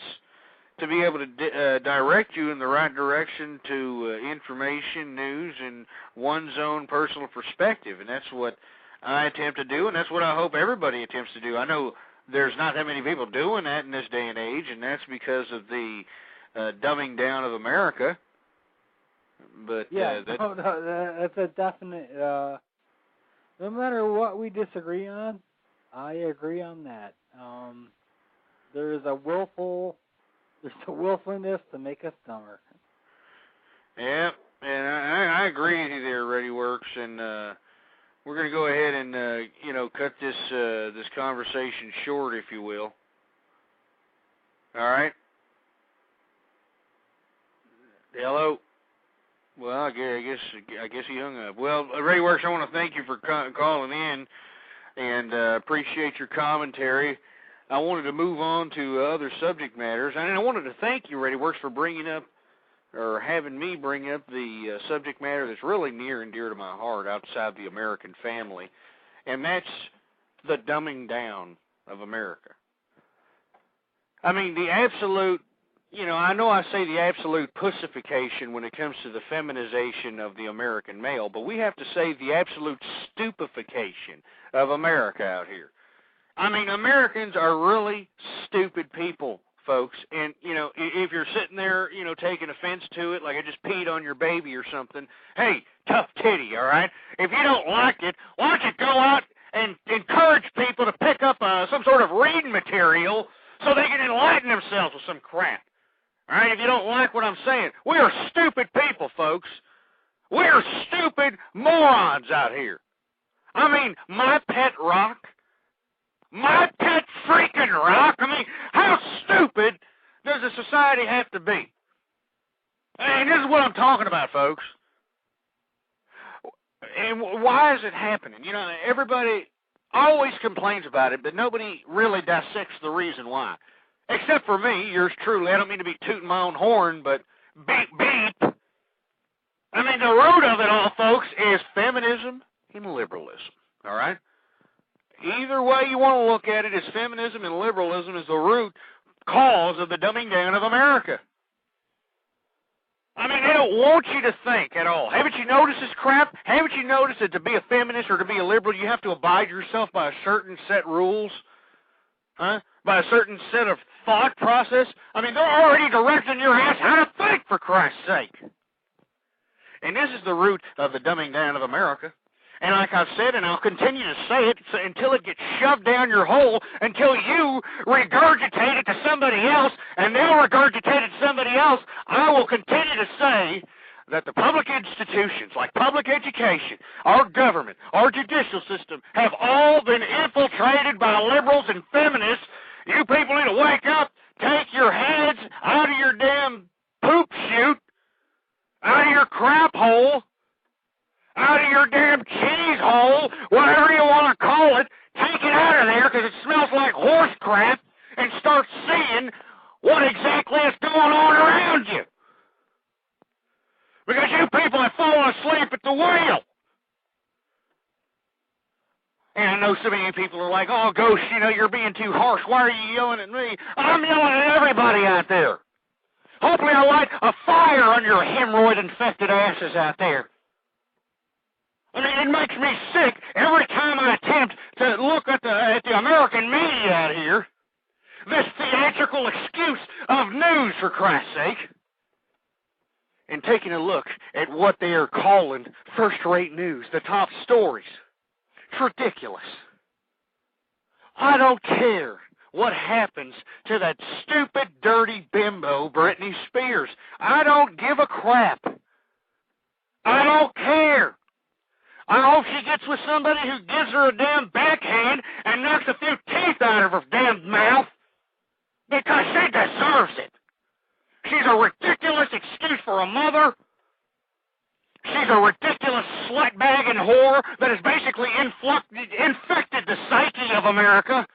to be able to direct you in the right direction to information, news, and one's own personal perspective. And that's what I attempt to do, and that's what I hope everybody attempts to do. I know there's not that many people doing that in this day and age, and that's because of the dumbing down of America. But yeah, that's a definite... no matter what we disagree on, I agree on that. There's a willfulness to make us dumber. Yeah, and I agree with you there, ReadyWorks, and we're going to go ahead and you know, cut this this conversation short, if you will. All right. Hello. Well, I guess he hung up. Well, ReadyWorks, I want to thank you for calling in, and appreciate your commentary. I wanted to move on to other subject matters, and I wanted to thank you, ReadyWorks, for bringing up, or having me bring up the subject matter that's really near and dear to my heart outside the American family, and that's the dumbing down of America. I mean, the absolute, you know, I know I say the absolute pussification when it comes to the feminization of the American male, but we have to say the absolute stupefaction of America out here. I mean, Americans are really stupid people, folks. And, you know, if you're sitting there, you know, taking offense to it, like I just peed on your baby or something, hey, tough titty, all right? If you don't like it, why don't you go out and encourage people to pick up some sort of reading material so they can enlighten themselves with some crap, all right? If you don't like what I'm saying, we are stupid people, folks. We are stupid morons out here. I mean, my pet rock... My pet freaking rock. I mean, how stupid does a society have to be? And this is what I'm talking about, folks. And why is it happening? You know, everybody always complains about it, but nobody really dissects the reason why. Except for me, yours truly. I don't mean to be tooting my own horn, but beep, beep. I mean, the root of it all, folks, is feminism and liberalism, all right? Either way you want to look at it, is feminism and liberalism is the root cause of the dumbing down of America. I mean, they don't want you to think at all. Haven't you noticed this crap? Haven't you noticed that to be a feminist or to be a liberal, you have to abide yourself by a certain set rules? Huh? By a certain set of thought process? I mean, they're already directing your ass how to think, for Christ's sake. And this is the root of the dumbing down of America. And like I've said, and I'll continue to say it until it gets shoved down your hole, until you regurgitate it to somebody else, and they'll regurgitate it to somebody else, I will continue to say that the public institutions, like public education, our government, our judicial system, have all been infiltrated by liberals and feminists. You people need to wake up, take your heads out of your damn poop chute, out of your crap hole, out of your damn cheese hole, whatever you want to call it, take it out of there because it smells like horse crap, and start seeing what exactly is going on around you. Because you people have fallen asleep at the wheel. And I know so many people are like, oh, Ghost, you know, you're being too harsh. Why are you yelling at me? I'm yelling at everybody out there. Hopefully I light a fire on your hemorrhoid-infected asses out there. it makes me sick every time I attempt to look at the American media out here. This theatrical excuse of news, for Christ's sake. And taking a look at what they are calling first-rate news, the top stories. It's ridiculous. I don't care what happens to that stupid, dirty bimbo, Britney Spears. I don't give a crap. I don't care. I hope she gets with somebody who gives her a damn backhand and knocks a few teeth out of her damn mouth, because she deserves it. She's a ridiculous excuse for a mother. She's a ridiculous slutbag and whore that has basically infected the psyche of America.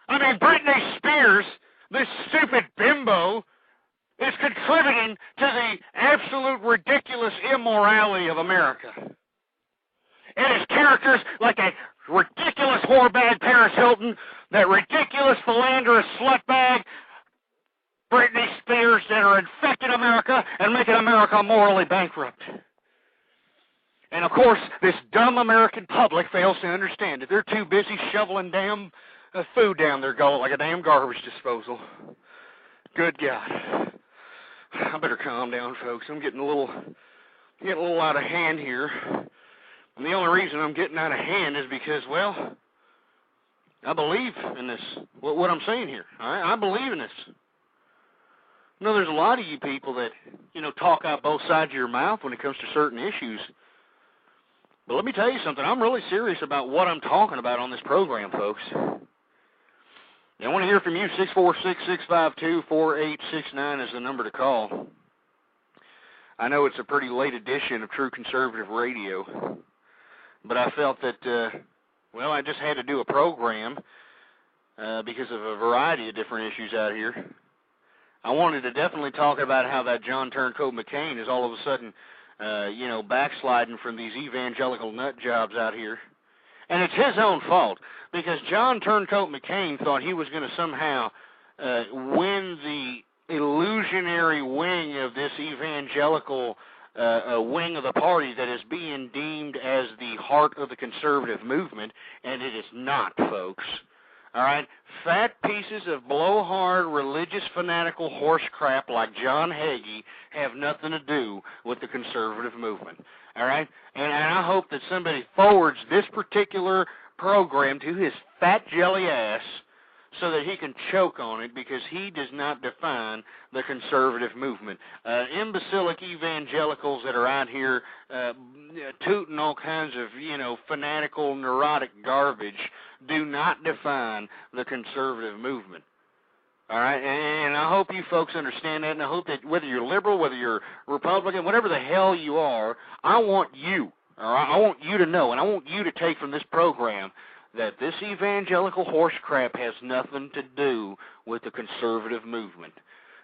I mean, Britney Spears, this stupid bimbo, is contributing to the absolute ridiculous immorality of America. It is characters like a ridiculous whorebag Paris Hilton, that ridiculous philanderous slutbag Britney Spears, that are infecting America and making America morally bankrupt. And of course, this dumb American public fails to understand that they're too busy shoveling damn food down their gullet like a damn garbage disposal. Good God. I better calm down, folks. I'm getting a little out of hand here. And the only reason I'm getting out of hand is because, well, I believe in this, what I'm saying here. I believe in this. You know, there's a lot of you people that, talk out both sides of your mouth when it comes to certain issues. But let me tell you something. I'm really serious about what I'm talking about on this program, folks. I want to hear from you. 646-652-4869 is the number to call. I know it's a pretty late edition of True Conservative Radio, but I felt that, I just had to do a program because of a variety of different issues out here. I wanted to definitely talk about how that John Turncoat McCain is all of a sudden, backsliding from these evangelical nut jobs out here. And it's his own fault, because John Turncoat McCain thought he was going to somehow win the illusionary wing of this evangelical wing of the party that is being deemed as the heart of the conservative movement, and it is not, folks. All right? Fat pieces of blowhard, religious, fanatical horse crap like John Hagee have nothing to do with the conservative movement. All right? And I hope that somebody forwards this particular program to his fat jelly ass so that he can choke on it, because he does not define the conservative movement. Imbecilic evangelicals that are out here tooting all kinds of, fanatical, neurotic garbage do not define the conservative movement. All right, and I hope you folks understand that, and I hope that whether you're liberal, whether you're Republican, whatever the hell you are, I want you, all right, I want you to know, and I want you to take from this program that this evangelical horse crap has nothing to do with the conservative movement.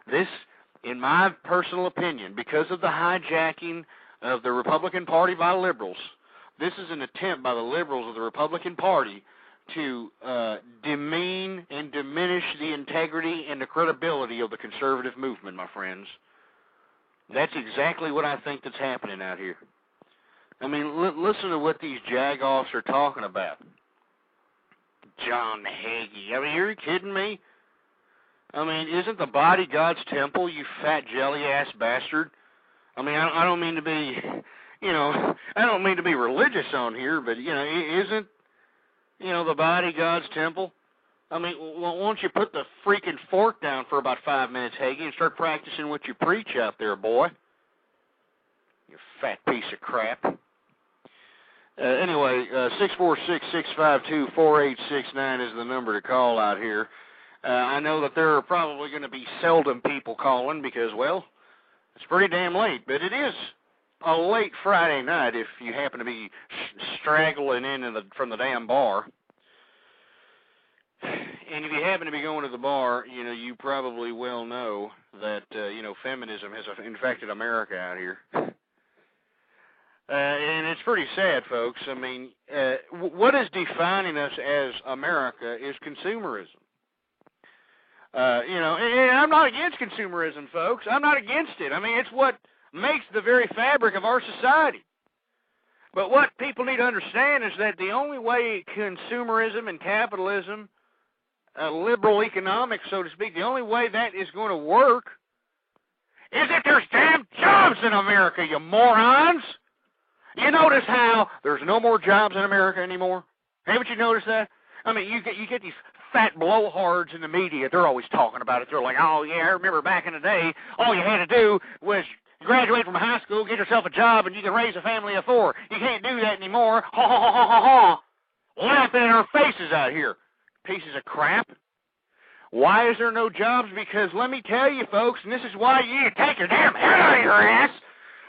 This, in my personal opinion, because of the hijacking of the Republican Party by liberals, this is an attempt by the liberals of the Republican Party to demean and diminish the integrity and the credibility of the conservative movement, my friends. That's exactly what I think that's happening out here. I mean, listen to what these jagoffs are talking about. John Hagee. I mean, are you kidding me? I mean, isn't the body God's temple, you fat jelly-ass bastard? I mean, I don't mean to be, I don't mean to be religious on here, but, isn't, the body God's temple? I mean, well, why don't you put the freaking fork down for about 5 minutes, Hagee, and start practicing what you preach out there, boy? You fat piece of crap. Anyway, 646-652-4869 is the number to call out here. I know that there are probably going to be seldom people calling because, well, it's pretty damn late. But it is a late Friday night if you happen to be straggling from the damn bar. And if you happen to be going to the bar, you probably well know that, feminism has infected America out here. And it's pretty sad, folks. I mean, what is defining us as America is consumerism. And I'm not against consumerism, folks. I'm not against it. I mean, it's what makes the very fabric of our society. But what people need to understand is that the only way consumerism and capitalism, liberal economics, so to speak, the only way that is going to work is if there's damn jobs in America, you morons. You notice how there's no more jobs in America anymore? Haven't you noticed that? I mean, you get these fat blowhards in the media. They're always talking about it. They're like, oh, yeah, I remember back in the day, all you had to do was graduate from high school, get yourself a job, and you can raise a family of 4. You can't do that anymore. Ha, ha, ha, ha, ha, ha. Laughing in our faces out here. Pieces of crap. Why is there no jobs? Because let me tell you, folks, and this is why you need to take your damn head out of your ass,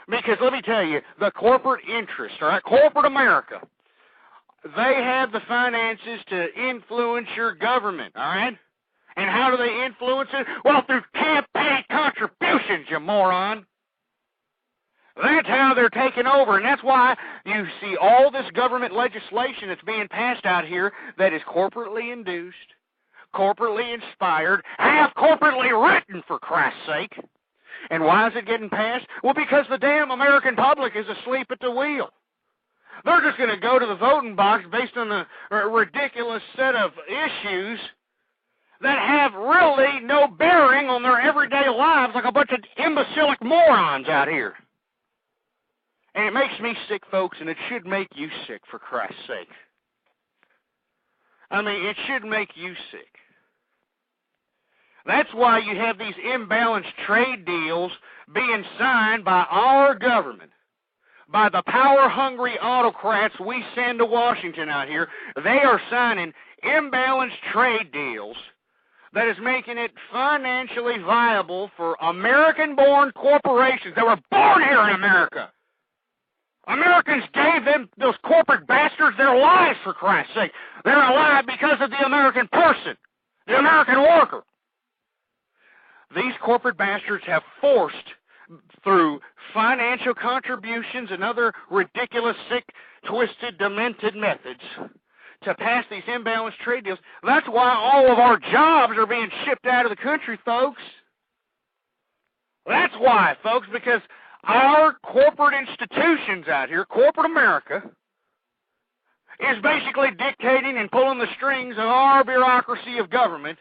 because let me tell you, the corporate interest, all right, corporate America, they have the finances to influence your government, all right? And how do they influence it? Well, through campaign contributions, you moron. That's how they're taking over, and that's why you see all this government legislation that's being passed out here that is corporately induced, corporately inspired, half corporately written, for Christ's sake. And why is it getting passed? Well, because the damn American public is asleep at the wheel. They're just going to go to the voting box based on a ridiculous set of issues that have really no bearing on their everyday lives, like a bunch of imbecilic morons out here. And it makes me sick, folks, and it should make you sick, for Christ's sake. I mean, it should make you sick. That's why you have these imbalanced trade deals being signed by our government, by the power-hungry autocrats we send to Washington out here. They are signing imbalanced trade deals that is making it financially viable for American-born corporations that were born here in America. Americans gave them, those corporate bastards, their lives, for Christ's sake. They're alive because of the American person, the American worker. These corporate bastards have forced, through financial contributions and other ridiculous, sick, twisted, demented methods, to pass these imbalanced trade deals. That's why all of our jobs are being shipped out of the country, folks. That's why, folks, because our corporate institutions out here, corporate America, is basically dictating and pulling the strings of our bureaucracy of government,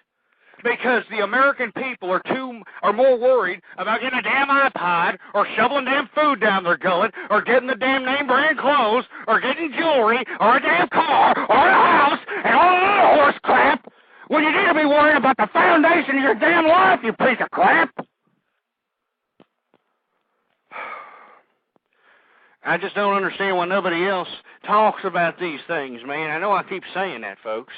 because the American people are more worried about getting a damn iPod or shoveling damn food down their gullet or getting the damn name brand clothes or getting jewelry or a damn car or a house and all that horse crap, when you need to be worrying about the foundation of your damn life, you piece of crap. I just don't understand why nobody else talks about these things, man. I know I keep saying that, folks.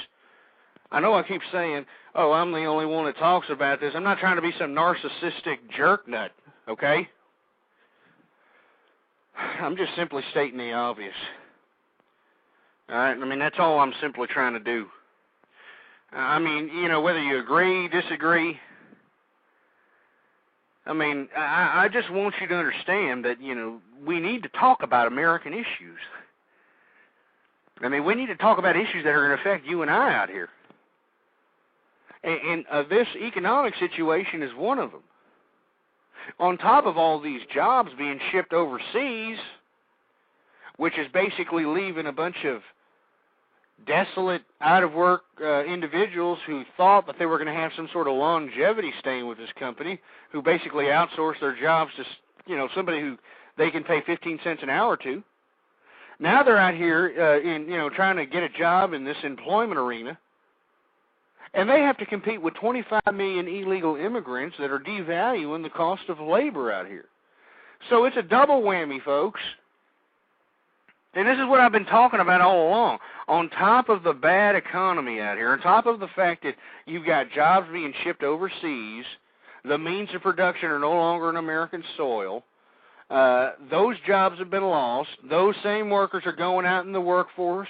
I know I keep saying, oh, I'm the only one that talks about this. I'm not trying to be some narcissistic jerk nut, okay? I'm just simply stating the obvious. All right? I mean, that's all I'm simply trying to do. I mean, you know, whether you agree, disagree, I mean, I just want you to understand that, you know, we need to talk about American issues. I mean, we need to talk about issues that are going to affect you and I out here. And this economic situation is one of them. On top of all these jobs being shipped overseas, which is basically leaving a bunch of desolate, out-of-work individuals who thought that they were going to have some sort of longevity staying with this company, who basically outsource their jobs to, you know, somebody who they can pay 15 cents an hour to. Now they're out here trying to get a job in this employment arena, and they have to compete with 25 million illegal immigrants that are devaluing the cost of labor out here. So it's a double whammy, folks. And this is what I've been talking about all along. On top of the bad economy out here, on top of the fact that you've got jobs being shipped overseas, the means of production are no longer on American soil. Those jobs have been lost. Those same workers are going out in the workforce,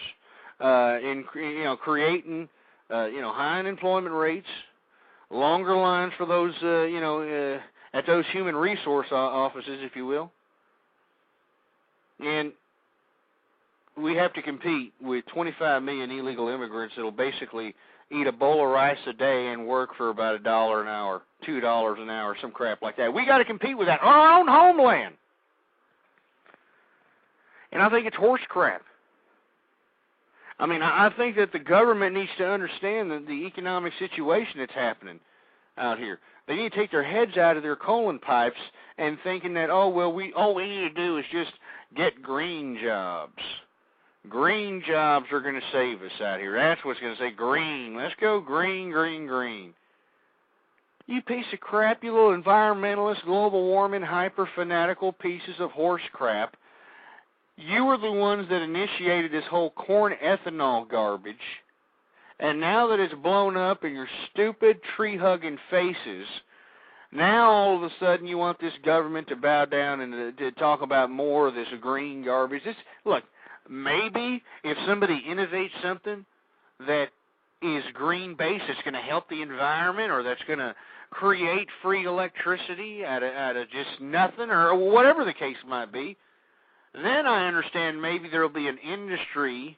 creating high unemployment rates, longer lines for those at those human resource offices, if you will, and we have to compete with 25 million illegal immigrants that'll basically eat a bowl of rice a day and work for about $1 an hour, $2 an hour, some crap like that. We got to compete with that on our own homeland. And I think it's horse crap. I mean, I think that the government needs to understand the economic situation that's happening out here. They need to take their heads out of their colon pipes and thinking that, all we need to do is just get green jobs. Green jobs are going to save us out here. That's what's going to say green. Let's go green, green, green. You piece of crap, you little environmentalist, global warming, hyper-fanatical pieces of horse crap. You were the ones that initiated this whole corn ethanol garbage. And now that it's blown up in your stupid tree-hugging faces, now all of a sudden you want this government to bow down and to talk about more of this green garbage. Look, maybe if somebody innovates something that is green-based, it's going to help the environment, or that's going to create free electricity out of just nothing, or whatever the case might be, then I understand maybe there will be an industry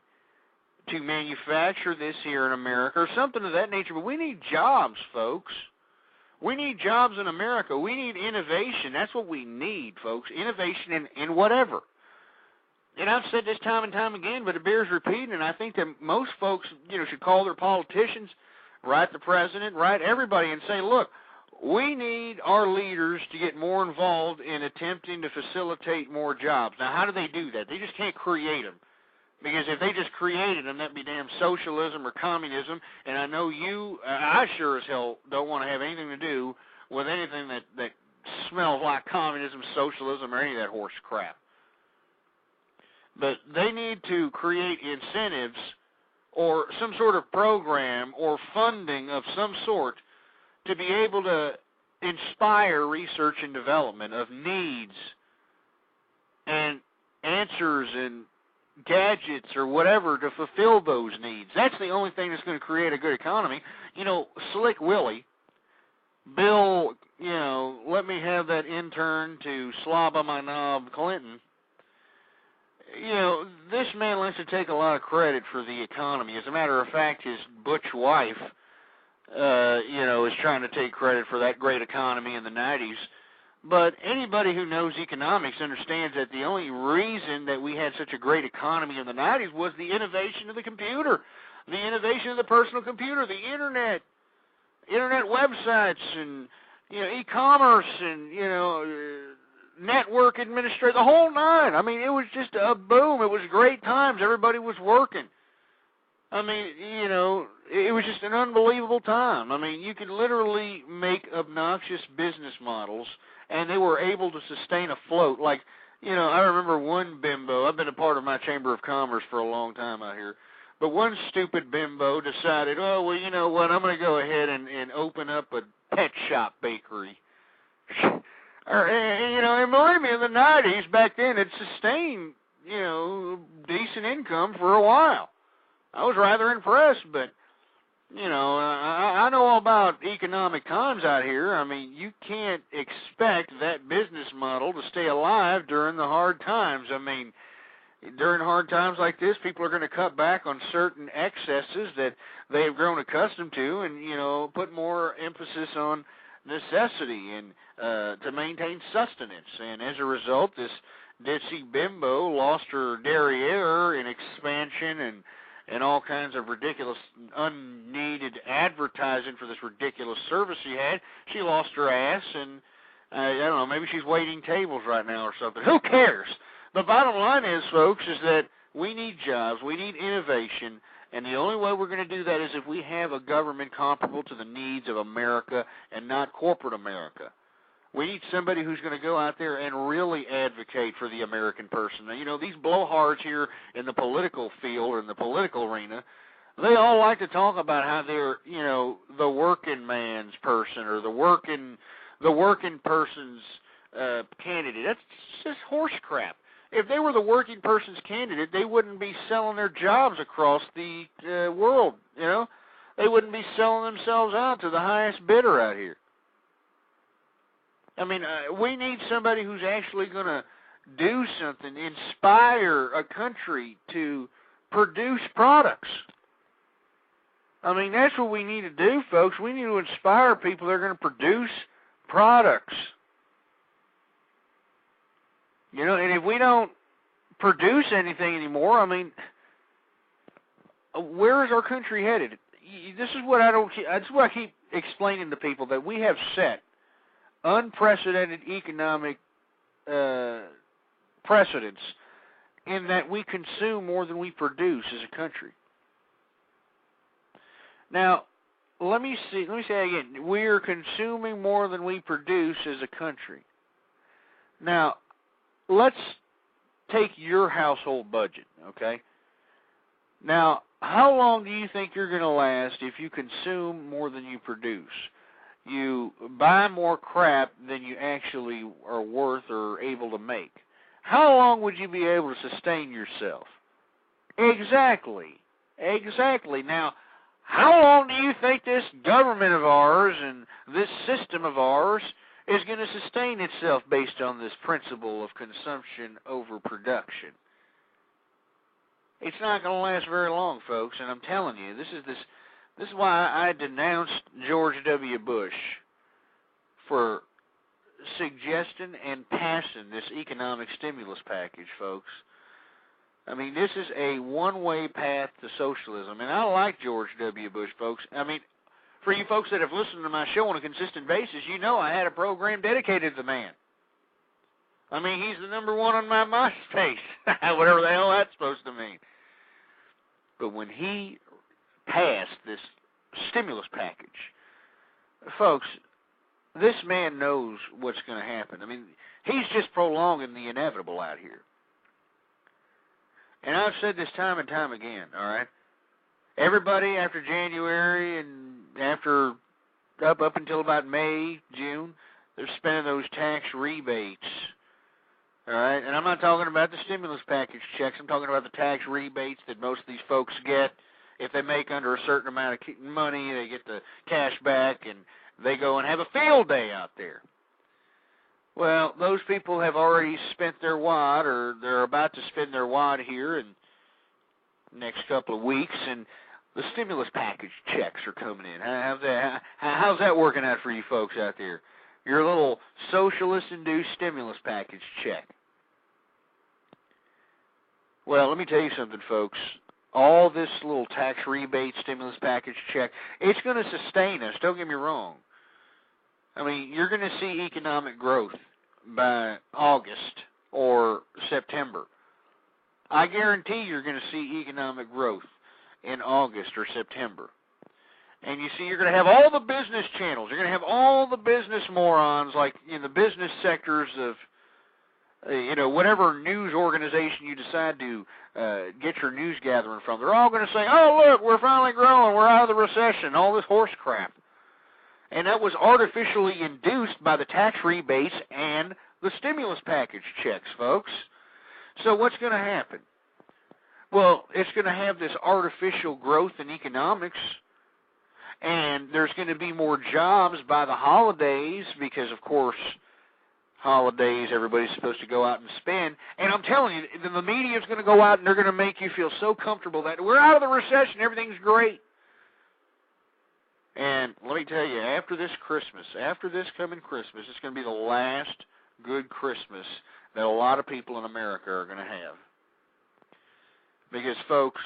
to manufacture this here in America or something of that nature. But we need jobs, folks. We need jobs in America. We need innovation. That's what we need, folks. Innovation in whatever. And I've said this time and time again, but it bears repeating, and I think that most folks, should call their politicians, write the president, write everybody, and say, look, we need our leaders to get more involved in attempting to facilitate more jobs. Now, how do they do that? They just can't create them. Because if they just created them, that'd be damn socialism or communism, and I know I sure as hell don't want to have anything to do with anything that smells like communism, socialism, or any of that horse crap. But they need to create incentives or some sort of program or funding of some sort to be able to inspire research and development of needs and answers and gadgets or whatever to fulfill those needs. That's the only thing that's going to create a good economy. Slick Willie, Bill, let me have that intern to slob on my knob Clinton. This man likes to take a lot of credit for the economy. As a matter of fact, his butch wife, is trying to take credit for that great economy in the 90s. But anybody who knows economics understands that the only reason that we had such a great economy in the 90s was the innovation of the computer, the innovation of the personal computer, the internet websites, and e-commerce, and network administration, the whole nine. I mean, it was just a boom. It was great times. Everybody was working. I mean, it was just an unbelievable time. I mean, you could literally make obnoxious business models, and they were able to sustain afloat. Like, I remember one bimbo. I've been a part of my Chamber of Commerce for a long time out here. But one stupid bimbo decided, oh, well, you know what, I'm going to go ahead and open up a pet shop bakery. And believe me, in the 90s, back then, it sustained, decent income for a while. I was rather impressed, but, I know all about economic times out here. I mean, you can't expect that business model to stay alive during the hard times. I mean, during hard times like this, people are going to cut back on certain excesses that they have grown accustomed to and, put more emphasis on necessity and to maintain sustenance. And as a result, this ditzy bimbo lost her derriere in expansion and all kinds of ridiculous, unneeded advertising for this ridiculous service she had. She lost her ass, and I don't know, maybe she's waiting tables right now or something. Who cares? The bottom line is, folks, is that we need jobs, we need innovation, and the only way we're going to do that is if we have a government comparable to the needs of America and not corporate America. We need somebody who's going to go out there and really advocate for the American person. Now, these blowhards here in the political field or in the political arena, they all like to talk about how they're, the working man's person or the working person's candidate. That's just horse crap. If they were the working person's candidate, they wouldn't be selling their jobs across the world, They wouldn't be selling themselves out to the highest bidder out here. I mean, we need somebody who's actually going to do something, inspire a country to produce products. I mean, that's what we need to do, folks. We need to inspire people that are going to produce products. And if we don't produce anything anymore, I mean, where is our country headed? This is what I keep explaining to people, that we have set unprecedented economic precedents in that we consume more than we produce as a country. Now, let me say again, we are consuming more than we produce as a country. Now, let's take your household budget, okay? Now, how long do you think you're going to last if you consume more than you produce? You buy more crap than you actually are worth or able to make. How long would you be able to sustain yourself? Exactly. Now, how long do you think this government of ours and this system of ours is going to sustain itself based on this principle of consumption over production? It's not going to last very long, folks, and I'm telling you, this is why I denounced George W. Bush for suggesting and passing this economic stimulus package, folks. I mean, this is a one-way path to socialism, and I like George W. Bush, folks. I mean, for you folks that have listened to my show on a consistent basis, you know I had a program dedicated to the man. I mean, he's the number one on my MySpace, whatever the hell that's supposed to mean. But when he passed this stimulus package, folks, this man knows what's going to happen. I mean, he's just prolonging the inevitable out here. And I've said this time and time again, all right? Everybody after January and after up until about May, June, they're spending those tax rebates, all right? And I'm not talking about the stimulus package checks. I'm talking about the tax rebates that most of these folks get. If they make under a certain amount of money, they get the cash back, and they go and have a field day out there. Well, those people have already spent their wad, or they're about to spend their wad here in the next couple of weeks, and the stimulus package checks are coming in. How's that working out for you folks out there? Your little socialist-induced stimulus package check. Well, let me tell you something, folks. All this little tax rebate stimulus package check, it's going to sustain us. Don't get me wrong. I mean, you're going to see economic growth by August or September. I guarantee you're going to see economic growth in August or September. And you see, you're going to have all the business channels. You're going to have all the business morons, like in the business sectors of, whatever news organization you decide to get your news gathering from. They're all going to say, oh, look, we're finally growing. We're out of the recession. All this horse crap. And that was artificially induced by the tax rebates and the stimulus package checks, folks. So what's going to happen? Well, it's going to have this artificial growth in economics, and there's going to be more jobs by the holidays because, of course, holidays, everybody's supposed to go out and spend. And I'm telling you, the media is going to go out and they're going to make you feel so comfortable that we're out of the recession, everything's great. And let me tell you, after this coming Christmas, it's going to be the last good Christmas that a lot of people in America are going to have. Because, folks,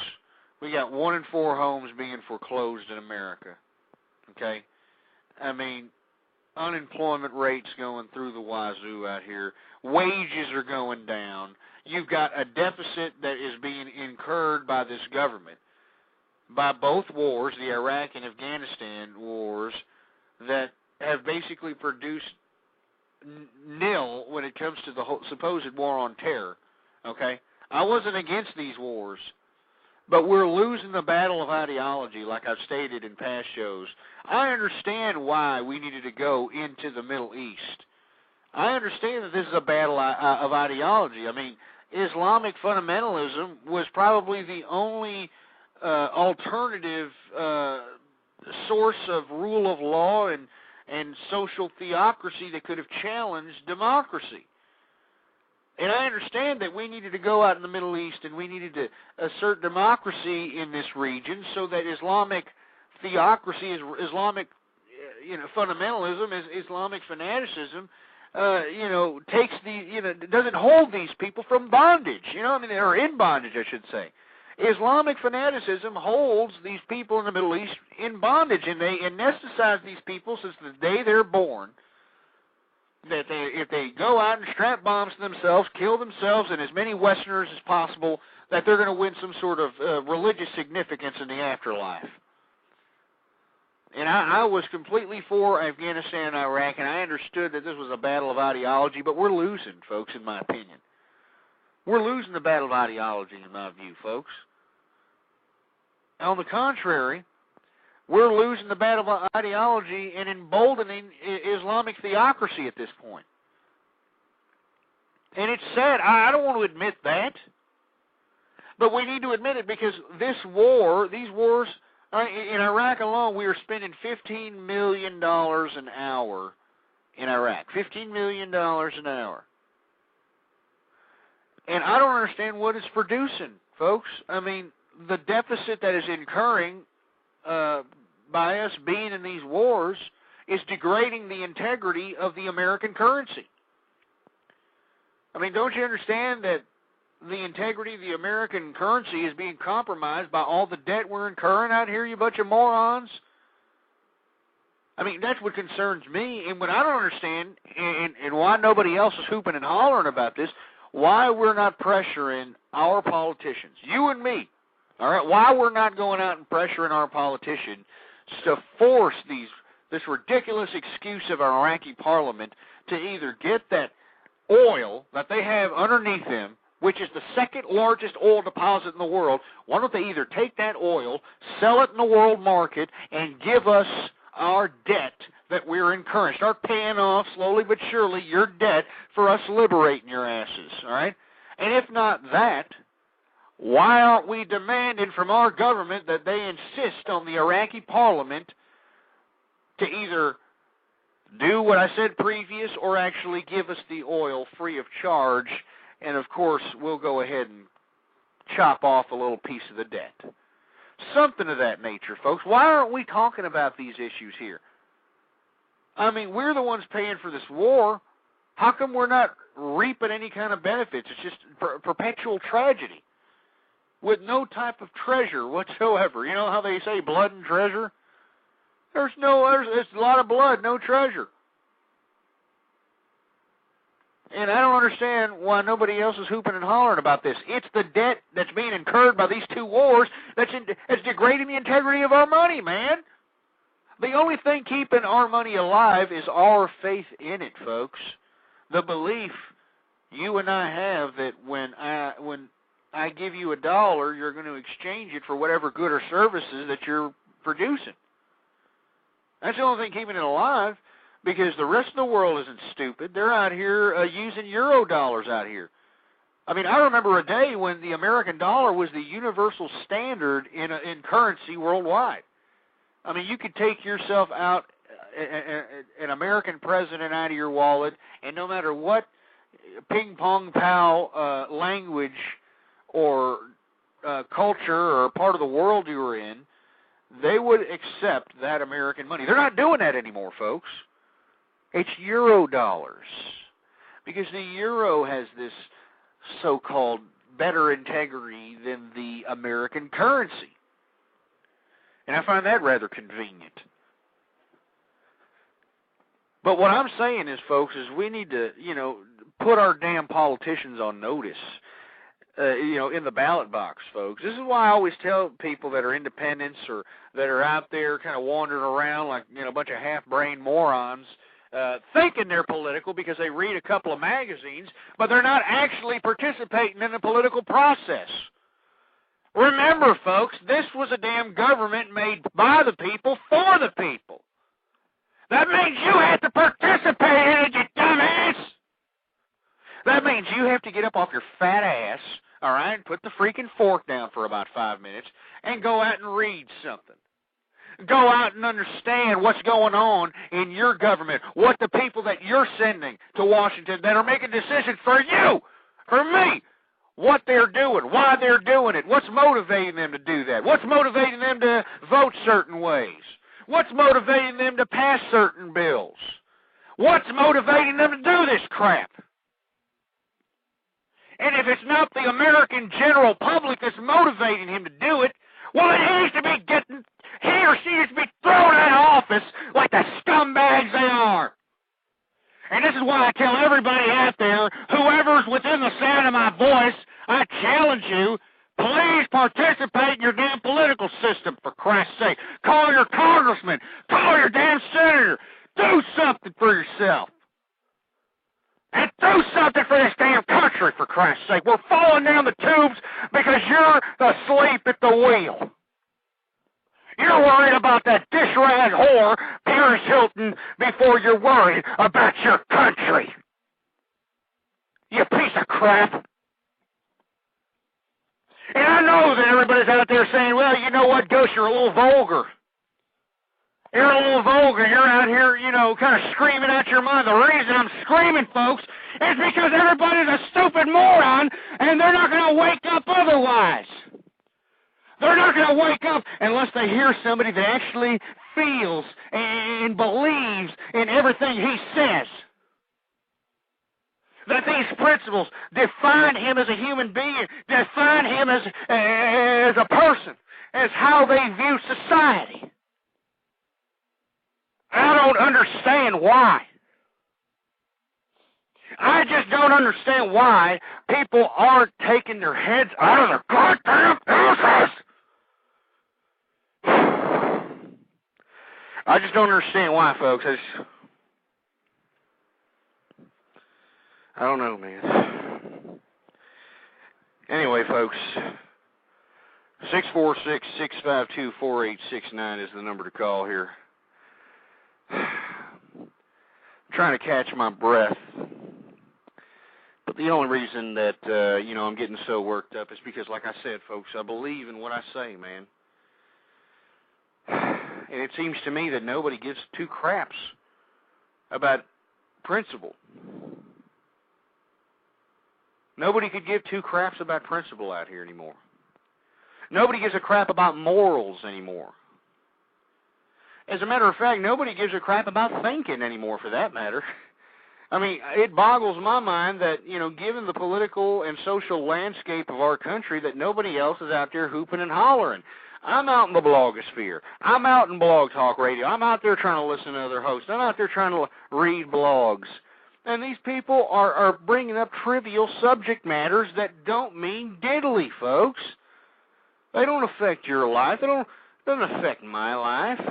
we got 1 in 4 homes being foreclosed in America. Okay? I mean, unemployment rates going through the wazoo out here. Wages are going down. You've got a deficit that is being incurred by this government, by both wars, the Iraq and Afghanistan wars, that have basically produced nil when it comes to the whole supposed war on terror, okay? I wasn't against these wars, but we're losing the battle of ideology, like I've stated in past shows. I understand why we needed to go into the Middle East. I understand that this is a battle of ideology. I mean, Islamic fundamentalism was probably the only alternative source of rule of law and social theocracy that could have challenged democracy. And I understand that we needed to go out in the Middle East and we needed to assert democracy in this region so that Islamic theocracy, Islamic fundamentalism, Islamic fanaticism takes doesn't hold these people from bondage, or in bondage, I should say. Islamic fanaticism holds these people in the Middle East in bondage, and they anesthetize these people since the day they're born. That if they go out and strap bombs to themselves, kill themselves and as many Westerners as possible, that they're going to win some sort of religious significance in the afterlife. And I was completely for Afghanistan and Iraq, and I understood that this was a battle of ideology, but we're losing, folks, in my opinion. We're losing the battle of ideology, in my view, folks. On the contrary, we're losing the battle of ideology and emboldening Islamic theocracy at this point. And it's sad. I don't want to admit that. But we need to admit it because these wars, in Iraq alone, we are spending $15 million an hour in Iraq. $15 million an hour. And I don't understand what it's producing, folks. I mean, the deficit that is incurring by us being in these wars is degrading the integrity of the American currency. I mean, don't you understand that the integrity of the American currency is being compromised by all the debt we're incurring out here, you bunch of morons? I mean, that's what concerns me. And what I don't understand, and why nobody else is hooping and hollering about this, why we're not pressuring our politicians, you and me, all right, why we're not going out and pressuring our politicians to force this ridiculous excuse of our Iraqi parliament to either get that oil that they have underneath them, which is the second largest oil deposit in the world. Why don't they either take that oil, sell it in the world market, and give us our debt that we're incurring? Start paying off slowly but surely your debt for us liberating your asses, all right? And if not that, why aren't we demanding from our government that they insist on the Iraqi parliament to either do what I said previous or actually give us the oil free of charge? And, of course, we'll go ahead and chop off a little piece of the debt. Something of that nature, folks. Why aren't we talking about these issues here? I mean, we're the ones paying for this war. How come we're not reaping any kind of benefits? It's just perpetual tragedy with no type of treasure whatsoever. You know how they say blood and treasure? There's a lot of blood, no treasure. And I don't understand why nobody else is hooping and hollering about this. It's the debt that's being incurred by these two wars that's degrading the integrity of our money, man. The only thing keeping our money alive is our faith in it, folks. The belief you and I have that when I give you $1, you're going to exchange it for whatever good or services that you're producing. That's the only thing keeping it alive. Because the rest of the world isn't stupid. They're out here using euro dollars out here. I mean, I remember a day when the American dollar was the universal standard in currency worldwide. I mean, you could take yourself out, an American president out of your wallet, and no matter what ping-pong-pow language or culture or part of the world you were in, they would accept that American money. They're not doing that anymore, folks. It's euro dollars, because the euro has this so-called better integrity than the American currency. And I find that rather convenient. But what I'm saying is, folks, is we need to, put our damn politicians on notice, in the ballot box, folks. This is why I always tell people that are independents or that are out there kind of wandering around like, a bunch of half-brained morons, thinking they're political because they read a couple of magazines, but they're not actually participating in the political process. Remember, folks, this was a damn government made by the people for the people. That means you have to participate in it, you dumbass. That means you have to get up off your fat ass, all right, and put the freaking fork down for about 5 minutes and go out and read something. Go out and understand what's going on in your government, what the people that you're sending to Washington that are making decisions for you, for me, what they're doing, why they're doing it, what's motivating them to do that, what's motivating them to vote certain ways, what's motivating them to pass certain bills, What's motivating them to do this crap? And if it's not the American general public that's motivating him to do it, well, he or she needs to be thrown out of office like the scumbags they are. And this is why I tell everybody out there, whoever's within the sound of my voice, I challenge you, please participate in your damn political system, for Christ's sake. Call your congressman. Call your damn senator. Do something for yourself. And do something for this damn country, for Christ's sake. We're falling down the tubes because you're asleep at the wheel. You're worried about that dish-rag whore, Paris Hilton, before you're worried about your country. You piece of crap. And I know that everybody's out there saying, well, you know what, Ghost, you're a little vulgar. You're a little vulgar. You're out here, kind of screaming out your mind. The reason I'm screaming, folks, is because everybody's a stupid moron, and they're not going to wake up otherwise. They're not going to wake up unless they hear somebody that actually feels and believes in everything he says. That these principles define him as a human being, define him as a person, as how they view society. I don't understand why. I just don't understand why people aren't taking their heads out of their goddamn asses. I just don't understand why, folks. I don't know, man. Anyway, folks, 646-652-4869 is the number to call here. I'm trying to catch my breath. But the only reason that, I'm getting so worked up is because, like I said, folks, I believe in what I say, man. And it seems to me that nobody gives two craps about principle. Nobody could give two craps about principle out here anymore. Nobody gives a crap about morals anymore. As a matter of fact, nobody gives a crap about thinking anymore, for that matter. I mean, it boggles my mind that, given the political and social landscape of our country, that nobody else is out there hooping and hollering. I'm out in the blogosphere. I'm out in Blog Talk Radio. I'm out there trying to listen to other hosts. I'm out there trying to read blogs. And these people are bringing up trivial subject matters that don't mean diddly, folks. They don't affect your life. They doesn't affect my life.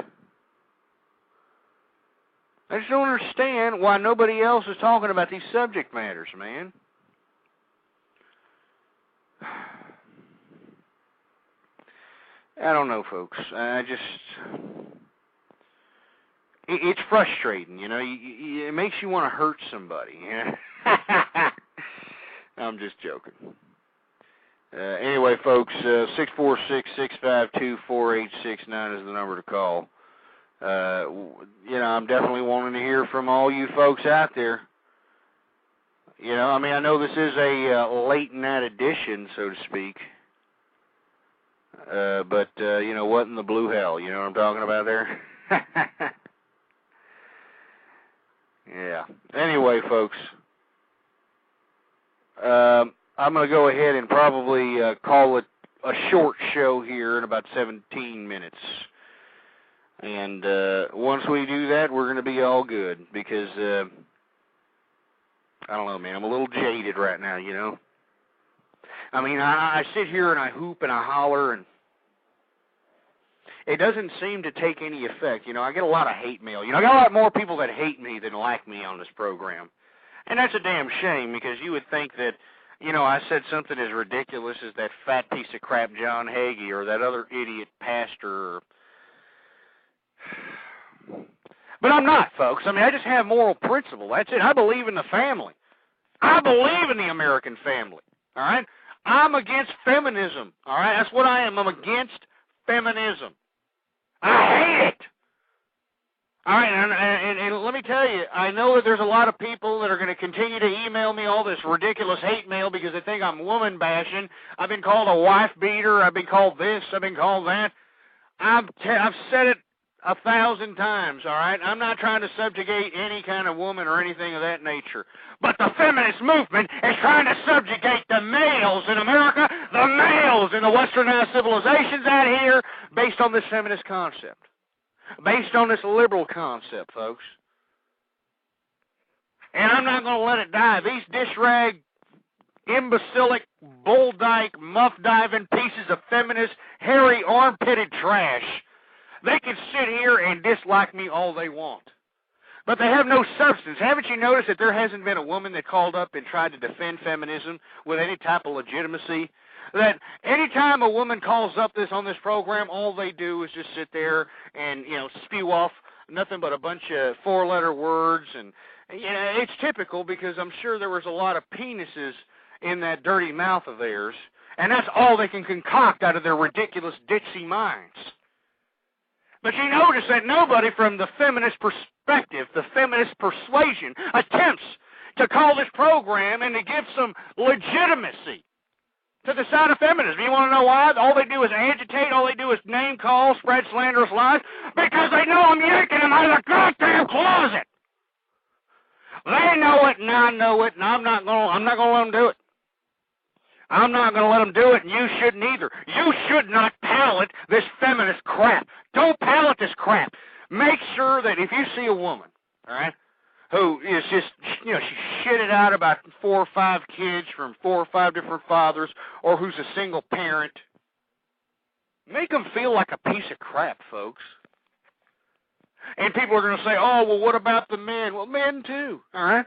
I just don't understand why nobody else is talking about these subject matters, man. I don't know, folks. It's frustrating, it makes you want to hurt somebody. I'm just joking. Anyway, folks, 646-652-4869 is the number to call. I'm definitely wanting to hear from all you folks out there. I know this is a late night edition, so to speak. But what in the blue hell? You know what I'm talking about there? Yeah. Anyway, folks, I'm going to go ahead and probably call it a short show here in about 17 minutes. And once we do that, we're going to be all good because, I don't know, man, I'm a little jaded right now, I mean, I sit here and I hoop and I holler, and it doesn't seem to take any effect. I get a lot of hate mail. I got a lot more people that hate me than like me on this program. And that's a damn shame because you would think that, I said something as ridiculous as that fat piece of crap John Hagee or that other idiot pastor. But I'm not, folks. I mean, I just have moral principle. That's it. I believe in the family. I believe in the American family. All right? I'm against feminism. All right? That's what I am. I'm against feminism. I hate it. All right, and let me tell you, I know that there's a lot of people that are going to continue to email me all this ridiculous hate mail because they think I'm woman bashing. I've been called a wife beater. I've been called this. I've been called that. I've said it 1,000 times, all right? I'm not trying to subjugate any kind of woman or anything of that nature. But the feminist movement is trying to subjugate the males in America, the males in the westernized civilizations out here, based on this feminist concept. Based on this liberal concept, folks. And I'm not going to let it die. These dish-rag, imbecilic, bull-dyke, muff-diving pieces of feminist, hairy, armpitted trash, they can sit here and dislike me all they want. But they have no substance. Haven't you noticed that there hasn't been a woman that called up and tried to defend feminism with any type of legitimacy? That any time a woman calls up on this program, all they do is just sit there and, spew off nothing but a bunch of four-letter words. And, it's typical because I'm sure there was a lot of penises in that dirty mouth of theirs. And that's all they can concoct out of their ridiculous, ditzy minds. But you notice that nobody from the feminist perspective, the feminist persuasion, attempts to call this program and to give some legitimacy to the side of feminism. You want to know why? All they do is agitate. All they do is name call, spread slanderous lies, because they know I'm yanking them out of the goddamn closet. They know it, and I know it, and I'm not going to let them do it. I'm not going to let them do it, and you shouldn't either. You should not palate this feminist crap. Don't palate this crap. Make sure that if you see a woman, all right, who is just, she shitted out about 4 or 5 kids from 4 or 5 different fathers, or who's a single parent, make them feel like a piece of crap, folks. And people are going to say, oh, well, what about the men? Well, men too, all right?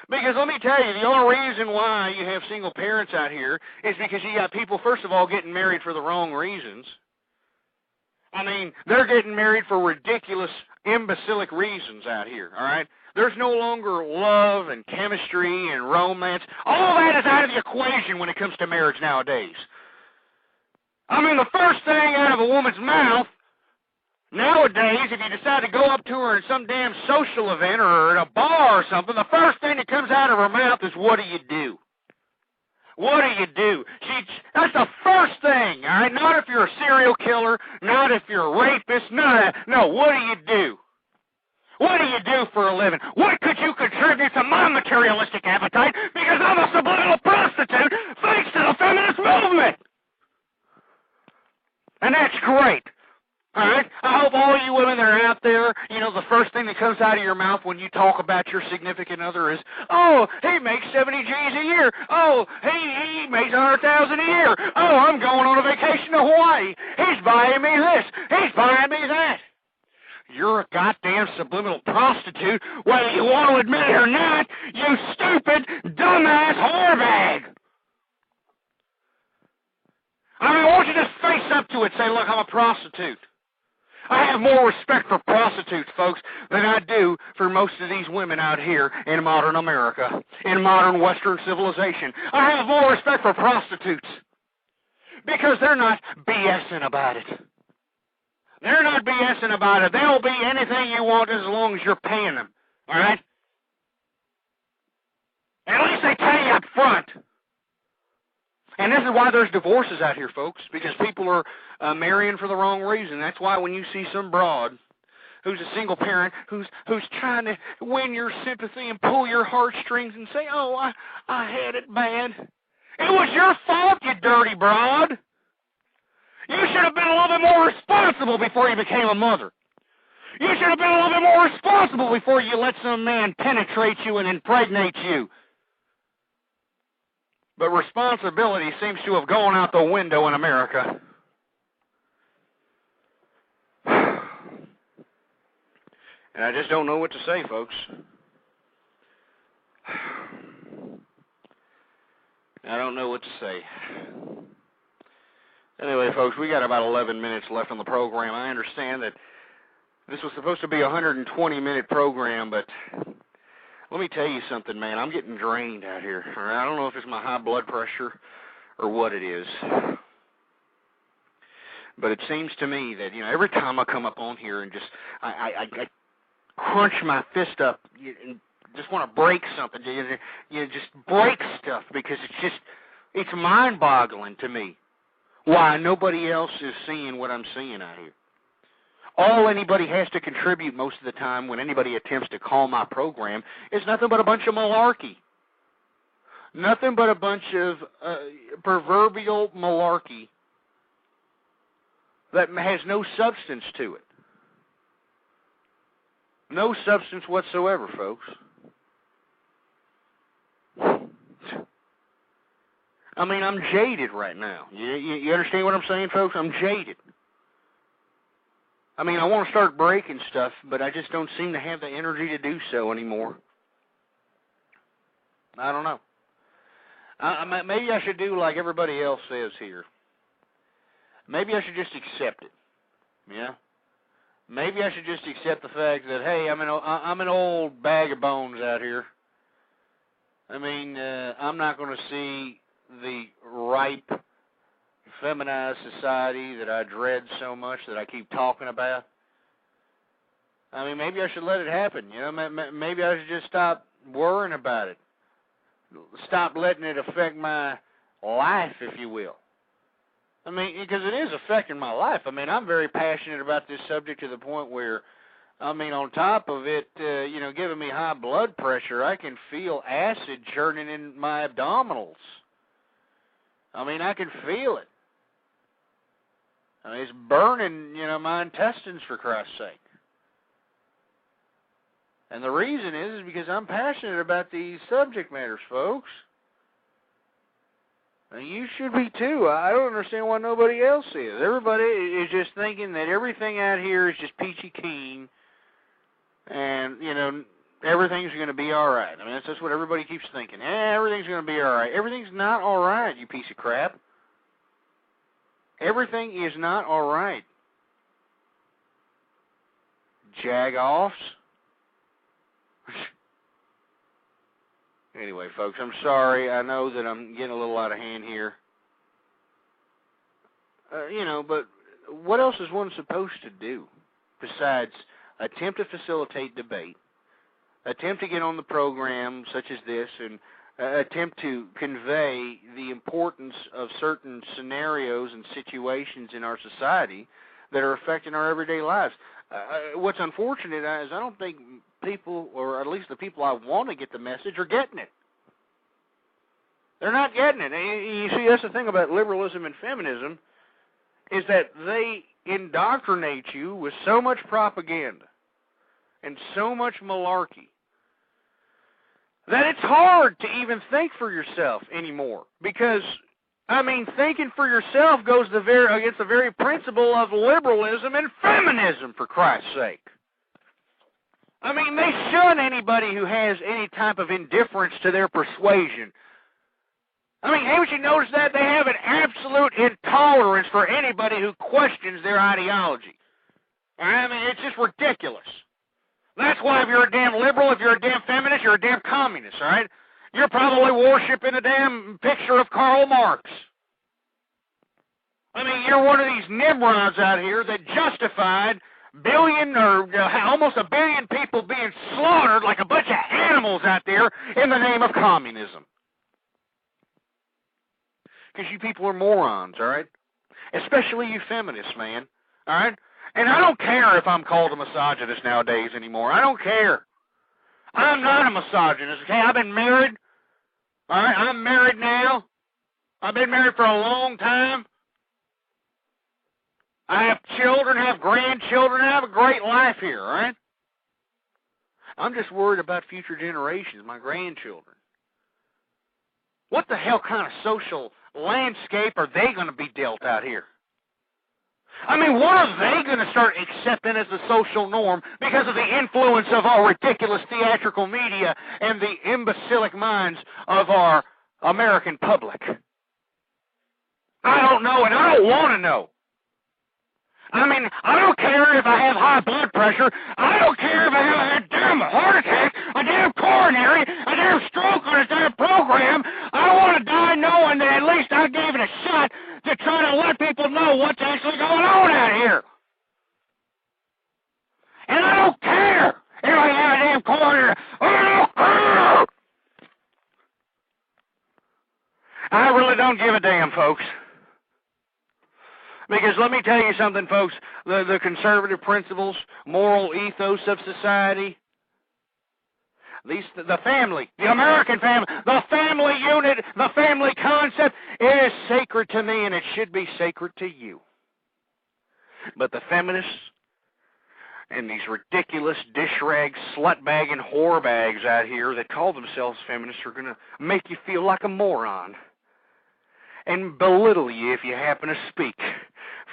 Because let me tell you, the only reason why you have single parents out here is because you got people, first of all, getting married for the wrong reasons. I mean, they're getting married for ridiculous, imbecilic reasons out here, all right? There's no longer love and chemistry and romance. All that is out of the equation when it comes to marriage nowadays. I mean, the first thing out of a woman's mouth nowadays, if you decide to go up to her in some damn social event or at a bar or something, the first thing that comes out of her mouth is, what do you do? What do you do? That's the first thing, all right? Not if you're a serial killer, not if you're a rapist, none of that. No, what do you do? What do you do for a living? What could you contribute to my materialistic appetite? Because I'm a subliminal prostitute thanks to the feminist movement. And that's great. All right? I hope all you women that are out there, the first thing that comes out of your mouth when you talk about your significant other is, oh, he makes 70 G's a year. Oh, he makes 100,000 a year. Oh, I'm going on a vacation to Hawaii. He's buying me this. He's buying me that. You're a goddamn subliminal prostitute, whether you want to admit it or not, you stupid, dumbass whorebag. I mean, why don't you just face up to it and say, look, I'm a prostitute. I have more respect for prostitutes, folks, than I do for most of these women out here in modern America, in modern Western civilization. I have more respect for prostitutes because they're not BSing about it. They're not BSing about it. They'll be anything you want as long as you're paying them, all right? At least they tell you up front. And this is why there's divorces out here, folks, because people are marrying for the wrong reason. That's why when you see some broad who's a single parent who's trying to win your sympathy and pull your heartstrings and say, oh, I had it bad. It was your fault, you dirty broad. You should have been a little bit more responsible before you became a mother. You should have been a little bit more responsible before you let some man penetrate you and impregnate you. But responsibility seems to have gone out the window in America. And I just don't know what to say, folks. I don't know what to say. Anyway, folks, we got about 11 minutes left on the program. I understand that this was supposed to be a 120-minute program, but let me tell you something, man. I'm getting drained out here. I don't know if it's my high blood pressure or what it is. But it seems to me that, every time I come up on here and just, I crunch my fist up and just want to break something. You just break stuff because it's mind-boggling to me why nobody else is seeing what I'm seeing out here. all anybody has to contribute most of the time when anybody attempts to call my program is nothing but a bunch of malarkey. Nothing but a bunch of proverbial malarkey that has no substance to it. No substance whatsoever, folks. I mean, I'm jaded right now. You understand what I'm saying, folks? I'm jaded. I mean, I want to start breaking stuff, but I just don't seem to have the energy to do so anymore. I don't know. Maybe I should do like everybody else says here. Maybe I should just accept it. Yeah? Maybe I should just accept the fact that, hey, I'm an old bag of bones out here. I mean, I'm not going to see the ripe, feminized society that I dread so much, that I keep talking about. I mean, maybe I should let it happen. You know, maybe I should just stop worrying about it. Stop letting it affect my life, if you will. I mean, because it is affecting my life. I mean, I'm very passionate about this subject to the point where, I mean, on top of it, giving me high blood pressure, I can feel acid churning in my abdominals. I mean, I can feel it. I mean, it's burning, my intestines, for Christ's sake. And the reason is because I'm passionate about these subject matters, folks. And you should be too. I don't understand why nobody else is. Everybody is just thinking that everything out here is just peachy keen, and everything's going to be all right. I mean, that's just what everybody keeps thinking. Everything's going to be all right. Everything's not all right, you piece of crap. Everything is not all right. Jag-offs. Anyway, folks, I'm sorry. I know that I'm getting a little out of hand here. But what else is one supposed to do besides attempt to facilitate debate, attempt to get on the program such as this, and attempt to convey the importance of certain scenarios and situations in our society that are affecting our everyday lives? What's unfortunate is I don't think people, or at least the people I want to get the message, are getting it. They're not getting it. You see, that's the thing about liberalism and feminism, is that they indoctrinate you with so much propaganda and so much malarkey that it's hard to even think for yourself anymore. Because, I mean, thinking for yourself goes against the very principle of liberalism and feminism, for Christ's sake. I mean, they shun anybody who has any type of indifference to their persuasion. I mean, haven't you noticed that? They have an absolute intolerance for anybody who questions their ideology. I mean, it's just ridiculous. That's why if you're a damn liberal, if you're a damn feminist, you're a damn communist, all right? You're probably worshiping a damn picture of Karl Marx. I mean, you're one of these Nimrods out here that justified almost a billion people being slaughtered like a bunch of animals out there in the name of communism. Because you people are morons, all right? Especially you feminists, man, all right? And I don't care if I'm called a misogynist nowadays anymore. I don't care. I'm not a misogynist, okay? I've been married, all right? I'm married now. I've been married for a long time. I have children, I have grandchildren, I have a great life here, all right? I'm just worried about future generations, my grandchildren. What the hell kind of social landscape are they going to be dealt out here? I mean, what are they going to start accepting as the social norm because of the influence of our ridiculous theatrical media and the imbecilic minds of our American public? I don't know, and I don't want to know. I mean, I don't care if I have high blood pressure. I don't care if I have a damn heart attack, a damn coronary, a damn stroke on a damn program. I want to die knowing that at least I gave it a shot to try to let people know what's actually going on out here. And I don't care if I have a damn coronary. I don't care. I really don't give a damn, folks. Because let me tell you something, folks, the conservative principles, moral ethos of society, the family, the American family, the family unit, the family concept, it is sacred to me, and it should be sacred to you. But the feminists and these ridiculous dish-rag, slut-bag, and whore bags out here that call themselves feminists are going to make you feel like a moron and belittle you if you happen to speak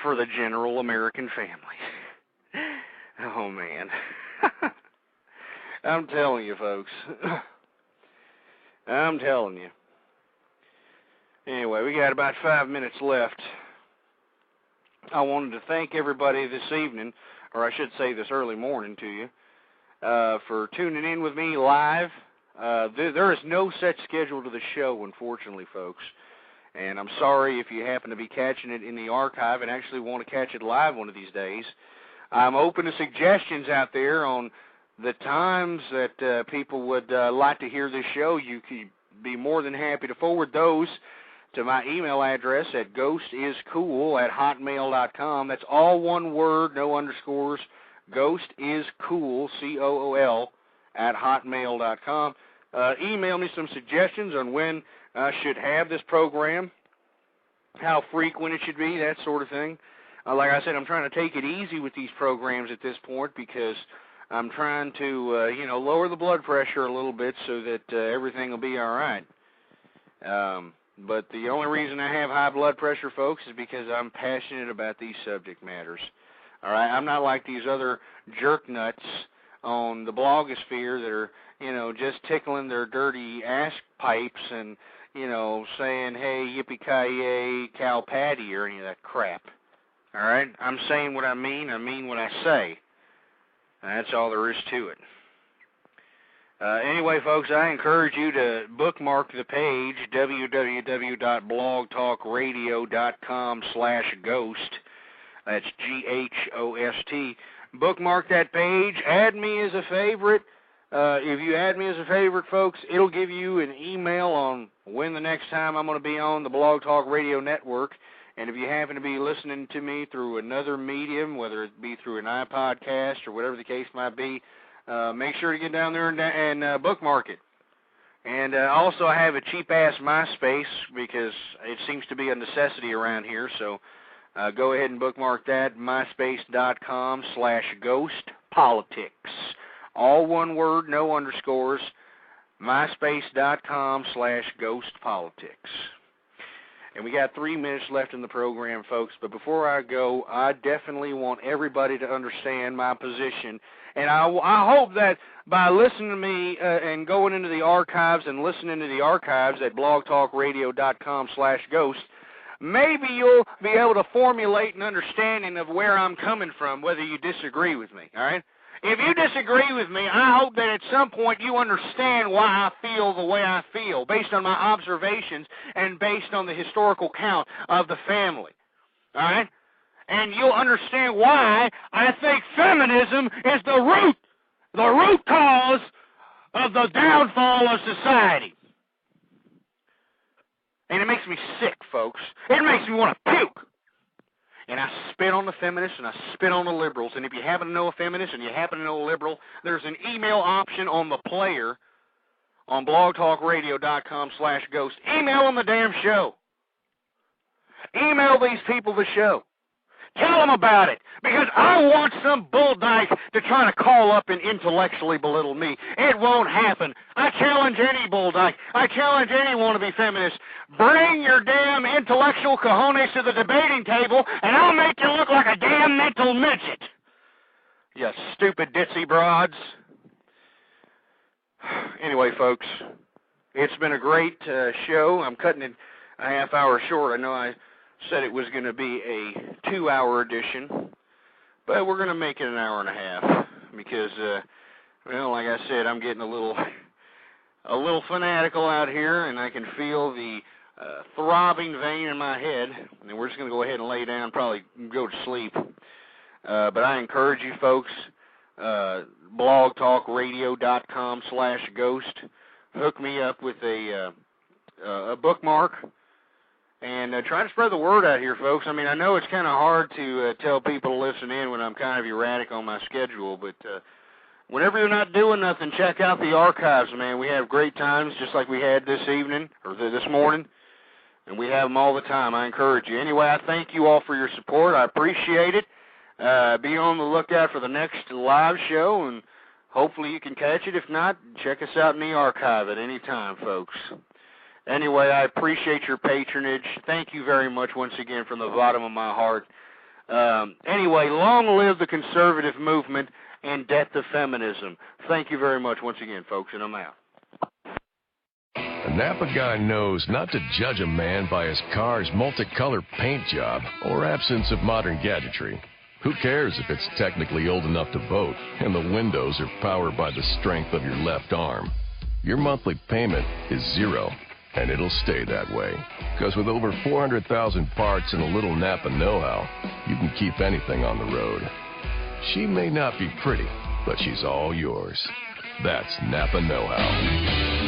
for the general American family. Oh, man. I'm telling you, folks. I'm telling you. Anyway, we got about 5 minutes left. I wanted to thank everybody this evening, or I should say this early morning to you, for tuning in with me live. There is no set schedule to the show, unfortunately, folks. And I'm sorry if you happen to be catching it in the archive and actually want to catch it live one of these days. I'm open to suggestions out there on the times that people would like to hear this show. You could be more than happy to forward those to my email address at ghostiscool@hotmail.com. That's all one word, no underscores. Ghostiscool, COOL, @hotmail.com. Email me some suggestions on when I should have this program, how frequent it should be, that sort of thing. Like I said, I'm trying to take it easy with these programs at this point because I'm trying to, lower the blood pressure a little bit so that everything will be all right. But the only reason I have high blood pressure, folks, is because I'm passionate about these subject matters. All right, I'm not like these other jerk nuts on the blogosphere that are, just tickling their dirty ass pipes and, saying, hey, yippee-ki-yay, cow patty, or any of that crap. All right, I'm saying what I mean what I say. That's all there is to it. Anyway, folks, I encourage you to bookmark the page, www.blogtalkradio.com/ghost. That's GHOST. Bookmark that page. Add me as a favorite. If you add me as a favorite, folks, it'll give you an email on when the next time I'm going to be on the Blog Talk Radio Network. And if you happen to be listening to me through another medium, whether it be through an iPodcast or whatever the case might be, make sure to get down there and bookmark it. And also I have a cheap-ass MySpace because it seems to be a necessity around here, so go ahead and bookmark that, myspace.com/ghostpolitics. All one word, no underscores, myspace.com/ghostpolitics. And we got 3 minutes left in the program, folks, but before I go, I definitely want everybody to understand my position. And I hope that by listening to me and going into the archives and listening to the archives at blogtalkradio.com/ghost, maybe you'll be able to formulate an understanding of where I'm coming from, whether you disagree with me, all right? If you disagree with me, I hope that at some point you understand why I feel the way I feel, based on my observations and based on the historical count of the family, all right? And you'll understand why I think feminism is the root cause of the downfall of society. And it makes me sick, folks. It makes me want to puke. And I spit on the feminists and I spit on the liberals. And if you happen to know a feminist and you happen to know a liberal, there's an email option on the player on blogtalkradio.com/ghost. Email them the damn show. Email these people the show. Tell them about it, because I want some bull dyke to try to call up and intellectually belittle me. It won't happen. I challenge any bull dyke. I challenge any wannabe feminist. Bring your damn intellectual cojones to the debating table, and I'll make you look like a damn mental midget. You stupid ditzy broads. Anyway, folks, it's been a great show. I'm cutting it a half hour short. I know I said it was going to be a 2-hour edition, but we're going to make it an hour and a half because, like I said, I'm getting a little fanatical out here, and I can feel the throbbing vein in my head, and we're just going to go ahead and lay down, probably go to sleep. But I encourage you folks, blogtalkradio.com/ghost, hook me up with a bookmark. And try to spread the word out here, folks. I mean, I know it's kind of hard to tell people to listen in when I'm kind of erratic on my schedule, but whenever you're not doing nothing, check out the archives, man. We have great times just like we had this evening, or this morning, and we have them all the time. I encourage you. Anyway, I thank you all for your support. I appreciate it. Be on the lookout for the next live show, and hopefully you can catch it. If not, check us out in the archive at any time, folks. Anyway, I appreciate your patronage. Thank you very much once again from the bottom of my heart. Anyway, long live the conservative movement and death to feminism. Thank you very much once again, folks, and I'm out. A Napa guy knows not to judge a man by his car's multicolored paint job or absence of modern gadgetry. Who cares if it's technically old enough to vote and the windows are powered by the strength of your left arm? Your monthly payment is zero. And it'll stay that way. Because with over 400,000 parts and a little Napa know-how, you can keep anything on the road. She may not be pretty, but she's all yours. That's Napa know-how.